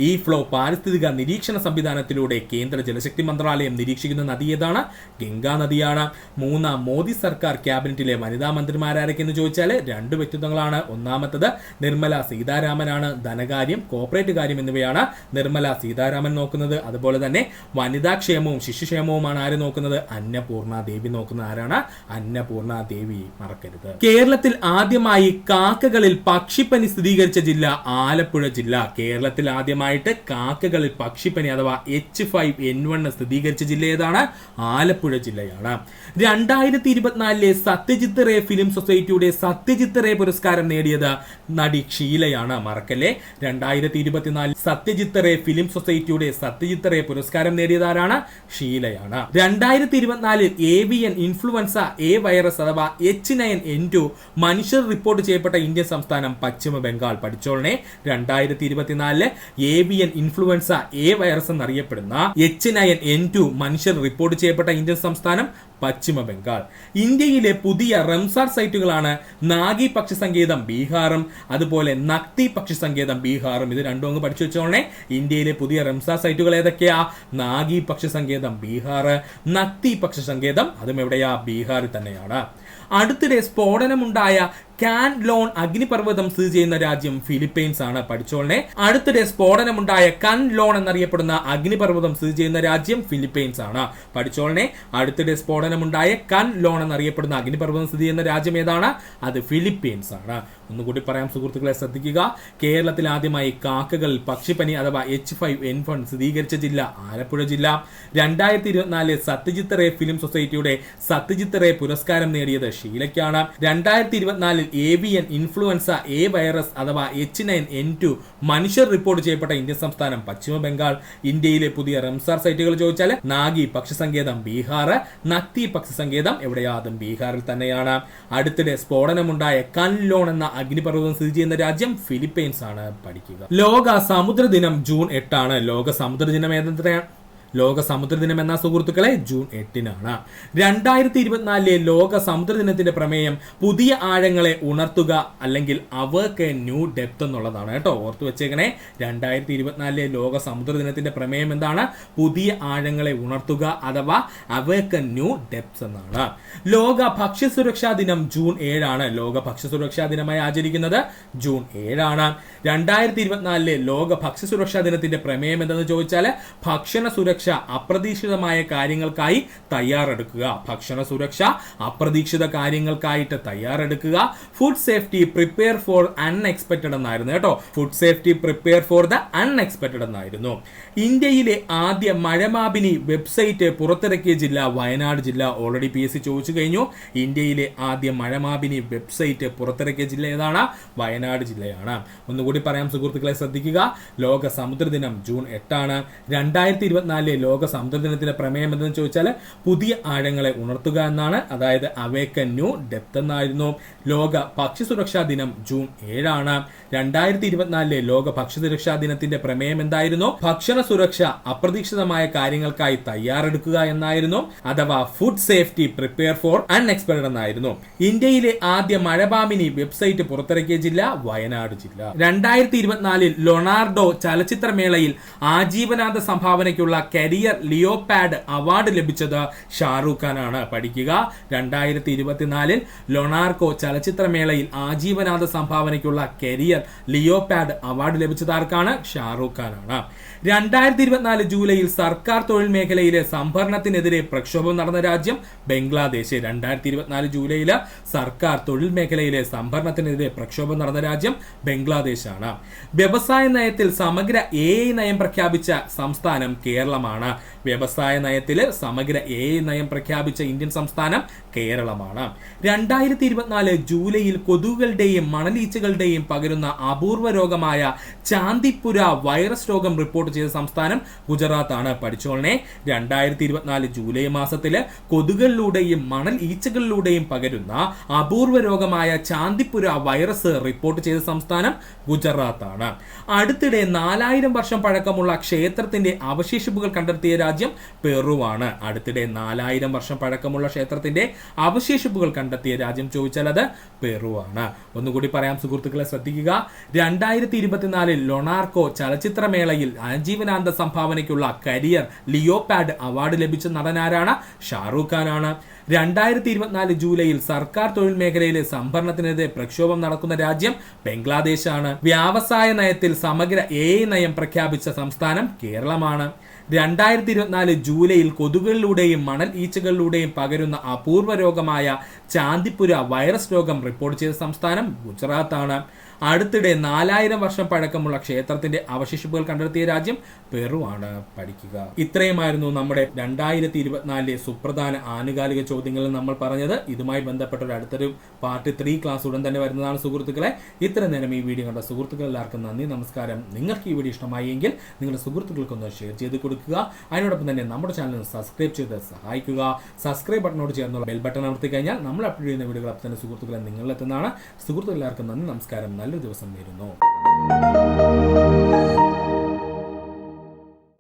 ഈ ഫ്ലോ പാരിസ്ഥിതിക നിരീക്ഷണ സംവിധാനത്തിലൂടെ കേന്ദ്ര ജലശക്തി മന്ത്രാലയം നിരീക്ഷിക്കുന്ന നദി ഏതാണ്? ഗംഗാ നദിയാണ്. മൂന്നാം മോദി സർക്കാർ ക്യാബിനറ്റിലെ വനിതാ മന്ത്രിമാരാരൊക്കെയെന്ന് ചോദിച്ചാൽ 2 വ്യക്തിത്വങ്ങളാണ്. ഒന്നാമത്തത് നിർമ്മല സീതാരാമനാണ്. ധനകാര്യം, കോർപ്പറേറ്റ് കാര്യം എന്നിവയാണ് നിർമ്മല സീതാരാമൻ നോക്കുന്നത്. അതുപോലെ തന്നെ വനിതാക്ഷേമവും ശിശുക്ഷേമവുമാണ് ആര് നോക്കുന്നത്? അന്നപൂർണ ദേവി നോക്കുന്നത്. ആരാണ്? അന്നപൂർണ ദേവി, മറക്കരുത്. കേരളത്തിൽ ആദ്യമായി കാക്കകളിൽ പക്ഷിപ്പനി സ്ഥിരീകരിച്ച ജില്ല ആലപ്പുഴ ജില്ല. കേരളത്തിൽ ആദ്യമായിട്ട് കാക്കകളിൽ പക്ഷിപ്പനി അഥവാ H5N1 സ്ഥിരീകരിച്ച ജില്ല ഏതാണ്? ആലപ്പുഴ ജില്ലയാണ്. 2024 സത്യജിത്ത് റേ ഫിലിം സൊസൈറ്റിയുടെ സത്യജിത്ത് റേ പുരസ്കാരം നേടിയത് നടി ഷീലയാണ്. മറക്കല്ലേ, 2024 സത്യജിത്ത് റേ ഫിലിം സൊസൈറ്റിയുടെ സത്യജിത്ത് റേ പുരസ്കാരം നേടിയത് ആരാണ്? ഷീലയാണ്. 2024 ഏവിയൻ ഇൻഫ്ലുവൻസ എ വൈറസ് അഥവാ H9N2 മനുഷ്യർ റിപ്പോർട്ട് ചെയ്യപ്പെട്ട ഇന്ത്യൻ സംസ്ഥാനം പശ്ചിമ ബംഗാൾ. പഠിച്ചോളനെ, 2024 ഏവിയൻ ഇൻഫ്ലുവൻസ എ വൈറസ് എന്നറിയപ്പെടുന്ന H9N2 മനുഷ്യർ റിപ്പോർട്ട് ചെയ്യപ്പെട്ട ഇന്ത്യൻ സംസ്ഥാനം പശ്ചിമ ബംഗാൾ. ഇന്ത്യയിലെ പുതിയ റംസാർ സൈറ്റുകളാണ് നാഗി പക്ഷി സങ്കേതം ബീഹാറും അതുപോലെ നക്തി പക്ഷി സങ്കേതം ബീഹാറും. ഇത് രണ്ടും അങ്ങ് പഠിച്ചു വെച്ചോളെ. ഇന്ത്യയിലെ പുതിയ റംസാർ സൈറ്റുകൾ ഏതൊക്കെയാ? നാഗി പക്ഷി സങ്കേതം ബീഹാർ, നക്തി പക്ഷി സങ്കേതം അതും എവിടെയാ? ബീഹാറിൽ തന്നെയാണ്. അടുത്തിടെ സ്ഫോടനമുണ്ടായ കാൻ ലോൺ അഗ്നിപർവ്വതം സ്ഥിതി ചെയ്യുന്ന രാജ്യം ഫിലിപ്പൈൻസ് ആണ്. പഠിച്ചോളനെ, അടുത്തിടെ സ്ഫോടനമുണ്ടായ കൻ ലോൺ എന്നറിയപ്പെടുന്ന അഗ്നിപർവ്വതം സ്ഥിതി ചെയ്യുന്ന രാജ്യം ഫിലിപ്പൈൻസ് ആണ്. പഠിച്ചോളനെ, അടുത്തിടെ സ്ഫോടനമുണ്ടായ കൻ ലോൺ എന്നറിയപ്പെടുന്ന അഗ്നിപർവ്വതം സ്ഥിതി ചെയ്യുന്ന രാജ്യം ഏതാണ്? അത് ഫിലിപ്പൈൻസ് ആണ്. ഒന്നുകൂടി പറയാം, സുഹൃത്തുക്കളെ ശ്രദ്ധിക്കുക. കേരളത്തിൽ ആദ്യമായി കാക്കകളിൽ പക്ഷിപ്പനി അഥവാ H5N1 സ്ഥിരീകരിച്ച ജില്ല ആലപ്പുഴ ജില്ല. 2024 സത്യജിത്ത് റേ ഫിലിം സൊസൈറ്റിയുടെ സത്യജിത്ത് റേ പുരസ്കാരം നേടിയത് ഷീലയ്ക്കാണ്. 2024 ഏവിയൻ ഇൻഫ്ലുവൻസ എ വൈറസ് അഥവാ H9N2 മനുഷ്യർ റിപ്പോർട്ട് ചെയ്യപ്പെട്ട ഇന്ത്യൻ സംസ്ഥാനം പശ്ചിമ ബംഗാൾ. ഇന്ത്യയിലെ പുതിയ റംസാർ സൈറ്റുകൾ ചോദിച്ചാൽ നാഗി പക്ഷി സങ്കേതം ബീഹാർ, നക്തി പക്ഷി സങ്കേതം എവിടെയാതും ബീഹാറിൽ തന്നെയാണ്. അടുത്തിടെ സ്ഫോടനമുണ്ടായ കൻ ലോൺ എന്ന അഗ്നിപർവ്വതം സ്ഥിതി ചെയ്യുന്ന രാജ്യം ഫിലിപ്പൈൻസ് ആണ്. പഠിക്കുക. ലോക സമുദ്ര ദിനം ജൂൺ 8 ആണ്. ലോക സമുദ്ര ദിനം ഏതെത്രയാണ്? ലോക സമുദ്ര ദിനം എന്ന സുഹൃത്തുക്കളെ ജൂൺ 8-നാണ്. 2024 ലോക സമുദ്ര ദിനത്തിന്റെ പ്രമേയം പുതിയ ആഴങ്ങളെ ഉണർത്തുക അല്ലെങ്കിൽ അവർക്ക് ന്യൂ ഡെപ്ത് എന്നുള്ളതാണ് കേട്ടോ. ഓർത്തു വെച്ചേക്കണേ. 2024 ലോക സമുദ്ര ദിനത്തിന്റെ പ്രമേയം എന്താണ്? പുതിയ ആഴങ്ങളെ ഉണർത്തുക അഥവാ അവർക്ക് ന്യൂ ഡെപ്ത് എന്നാണ്. ലോക ഭക്ഷ്യസുരക്ഷാ ദിനം ജൂൺ 7 ആണ്. ലോക ഭക്ഷ്യസുരക്ഷാ ദിനമായി ആചരിക്കുന്നത് ജൂൺ 7 ആണ്. 2024 ലോക ഭക്ഷ്യസുരക്ഷാ ദിനത്തിന്റെ പ്രമേയം എന്തെന്ന് ചോദിച്ചാൽ ഭക്ഷണ സുരക്ഷ സുരക്ഷ അപ്രതീക്ഷിതമായ കാര്യങ്ങൾക്കായി തയ്യാറെടുക്കുക. ഭക്ഷണ സുരക്ഷ അപ്രതീക്ഷിത കാര്യങ്ങൾക്കായിട്ട് തയ്യാറെടുക്കുക. Food safety prepare for unexpected എന്നായിരുന്നു കേട്ടോ. Food safety prepare for the unexpected എന്നായിരുന്നു. ഇന്ത്യയിലെ ആദ്യ മഴമാപിനി വെബ്സൈറ്റ് പുറത്തിറക്കിയ ജില്ല വയനാട് ജില്ല. ഓൾറെഡി PSC ചോദിച്ചു കഴിഞ്ഞു. ഇന്ത്യയിലെ ആദ്യ മഴമാപിനി വെബ്സൈറ്റ് പുറത്തിറക്കിയ ജില്ല ഏതാണ്? വയനാട് ജില്ലയാണ്. ഒന്നുകൂടി പറയാം സുഹൃത്തുക്കളെ, ശ്രദ്ധിക്കുക. ലോക സമുദ്ര ദിനം ജൂൺ 8 2024 ലോക സമുദ്ര ദിനത്തിന്റെ പ്രമേയം എന്തെന്ന് ചോദിച്ചാൽ പുതിയ ആഴങ്ങളെ ഉണർത്തുക എന്നാണ്. അതായത് അവേക്കൻ ന്യൂ ഡെപ്ത് എന്നായിരുന്നു. ലോക ഭക്ഷ്യ സുരക്ഷാ ദിനം ജൂൺ 7 2024 ലോക ഭക്ഷ്യ സുരക്ഷാ ദിനത്തിന്റെ പ്രമേയം എന്തായിരുന്നു? ഭക്ഷണ സുരക്ഷ അപ്രതീക്ഷിതമായ കാര്യങ്ങൾക്കായി തയ്യാറെടുക്കുക എന്നായിരുന്നു. അഥവാ food safety prepare for unexpected എന്നായിരുന്നു. ഇന്ത്യയിലെ ആദ്യ മഴപാമിനി വെബ്സൈറ്റ് പുറത്തിറക്കിയ ജില്ല വയനാട് ജില്ല. 2024 ലൊണാർഡോ ചലച്ചിത്രമേളയിൽ ആജീവനാന്ത സംഭാവനയ്ക്കുള്ള കരിയർ ലിയോപാഡ് അവാർഡ് ലഭിച്ചത് ഷാറൂഖ് ഖാനാണ്. പഠിക്കുക. 2024 ലൊണാർഡോ ചലച്ചിത്രമേളയിൽ ആജീവനാന്ത സംഭാവനയ്ക്കുള്ള കരിയർ ലിയോപാഡ് അവാർഡ് ലഭിച്ചത് ആർക്കാണ്? ഷാറൂഖ് ഖാനാണ്. 2024 ജൂലൈയിൽ സർക്കാർ തൊഴിൽ മേഖലയിലെ സംഭരണത്തിനെതിരെ പ്രക്ഷോഭം നടന്ന രാജ്യം ബംഗ്ലാദേശ്. 2024 ജൂലൈയിൽ സർക്കാർ തൊഴിൽ മേഖലയിലെ സംഭരണത്തിനെതിരെ പ്രക്ഷോഭം നടന്ന രാജ്യം ബംഗ്ലാദേശാണ്. വ്യവസായ നയത്തിൽ സമഗ്ര AI നയം പ്രഖ്യാപിച്ച സംസ്ഥാനം കേരളമാണ്. വ്യവസായ നയത്തിൽ സമഗ്ര AI നയം പ്രഖ്യാപിച്ച ഇന്ത്യൻ സംസ്ഥാനം കേരളമാണ്. 2024 ജൂലൈയിൽ കൊതുകുകളുടെയും മണലീച്ചകളുടെയും പകരുന്ന അപൂർവ രോഗമായ ചാന്ദിപ്പുര വൈറസ് രോഗം റിപ്പോർട്ട് ചെയ്ത സംസ്ഥാനം ഗുജറാത്താണ്. പഠിച്ചോളനെ. 2024 ജൂലൈ മാസത്തില് കൊതുകുകളിലൂടെയും മണൽ ഈച്ചകളിലൂടെയും പകരുന്ന അപൂർവ രോഗമായ ചാന്ദിപ്പുര വൈറസ് റിപ്പോർട്ട് ചെയ്ത സംസ്ഥാനം ഗുജറാത്താണ്. അടുത്തിടെ 4000 വർഷം പഴക്കമുള്ള ക്ഷേത്രത്തിന്റെ അവശേഷിപ്പുകൾ കണ്ടെത്തിയ രാജ്യം പെറുവാണ്. അടുത്തിടെ 4000 വർഷം പഴക്കമുള്ള ക്ഷേത്രത്തിന്റെ അവശേഷിപ്പുകൾ കണ്ടെത്തിയ രാജ്യം ചോദിച്ചാൽ അത് പെറുവാണ്. ഒന്നുകൂടി പറയാം സുഹൃത്തുക്കളെ, ശ്രദ്ധിക്കുക. 2024 ലൊണാർഡോ ചലച്ചിത്രമേളയിൽ ആജീവനാന്ത സംഭാവനയ്ക്കുള്ള കരിയർ ലിയോപാഡ് അവാർഡ് ലഭിച്ച നടനാരാണ്? ഷാറൂഖ് ഖാനാണ്. 2024 ജൂലൈയിൽ സർക്കാർ തൊഴിൽ മേഖലയിലെ സംഭരണത്തിനെതിരെ പ്രക്ഷോഭം നടക്കുന്ന രാജ്യം ബംഗ്ലാദേശാണ്. വ്യവസായ നയത്തിൽ സമഗ്ര AI നയം പ്രഖ്യാപിച്ച സംസ്ഥാനം കേരളമാണ്. 2024 ജൂലൈയിൽ കൊതുകുകളിലൂടെയും മണൽ ഈച്ചകളിലൂടെയും പകരുന്ന അപൂർവ രോഗമായ ചാന്ദിപ്പുര വൈറസ് രോഗം റിപ്പോർട്ട് ചെയ്ത സംസ്ഥാനം ഗുജറാത്താണ്. അടുത്തിടെ 4000 വർഷം പഴക്കമുള്ള ക്ഷേത്രത്തിന്റെ അവശേഷിപ്പുകൾ കണ്ടെത്തിയ രാജ്യം പെറുവാണ്. പഠിക്കുക. ഇത്രയുമായിരുന്നു നമ്മുടെ 2024 സുപ്രധാന ആനുകാലിക ചോദ്യങ്ങളിൽ നമ്മൾ പറഞ്ഞത്. ഇതുമായി ബന്ധപ്പെട്ട ഒരു അടുത്തൊരു പാർട്ട് 3 ക്ലാസ് ഉടൻ തന്നെ വരുന്നതാണ് സുഹൃത്തുക്കളെ. ഇത്ര നേരം ഈ വീഡിയോ കണ്ട സുഹൃത്തുക്കൾ എല്ലാവർക്കും നന്ദി, നമസ്കാരം. നിങ്ങൾക്ക് ഈ വീഡിയോ ഇഷ്ടമായി എങ്കിൽ നിങ്ങളുടെ സുഹൃത്തുക്കൾക്കൊന്ന് ഷെയർ ചെയ്ത് കൊടുക്കുക. അതിനോടൊപ്പം തന്നെ നമ്മുടെ ചാനൽ സബ്സ്ക്രൈബ് ചെയ്ത് സഹായിക്കുക. സബ്സ്ക്രൈബ് ബട്ടനോട് ചേർന്നുള്ള ബെൽ ബട്ടൺ അമർത്തി കഴിഞ്ഞാൽ നമ്മൾ അപ്ലോഡ് ചെയ്യുന്ന വീഡിയോകൾ അപ്പം തന്നെ സുഹൃത്തുക്കളെ നിങ്ങളിലെത്തുന്നതാണ്. സുഹൃത്തുക്കൾ എല്ലാവർക്കും നന്ദി, നമസ്കാരം. നല്ലൊരു ദിവസം നേരുന്നു.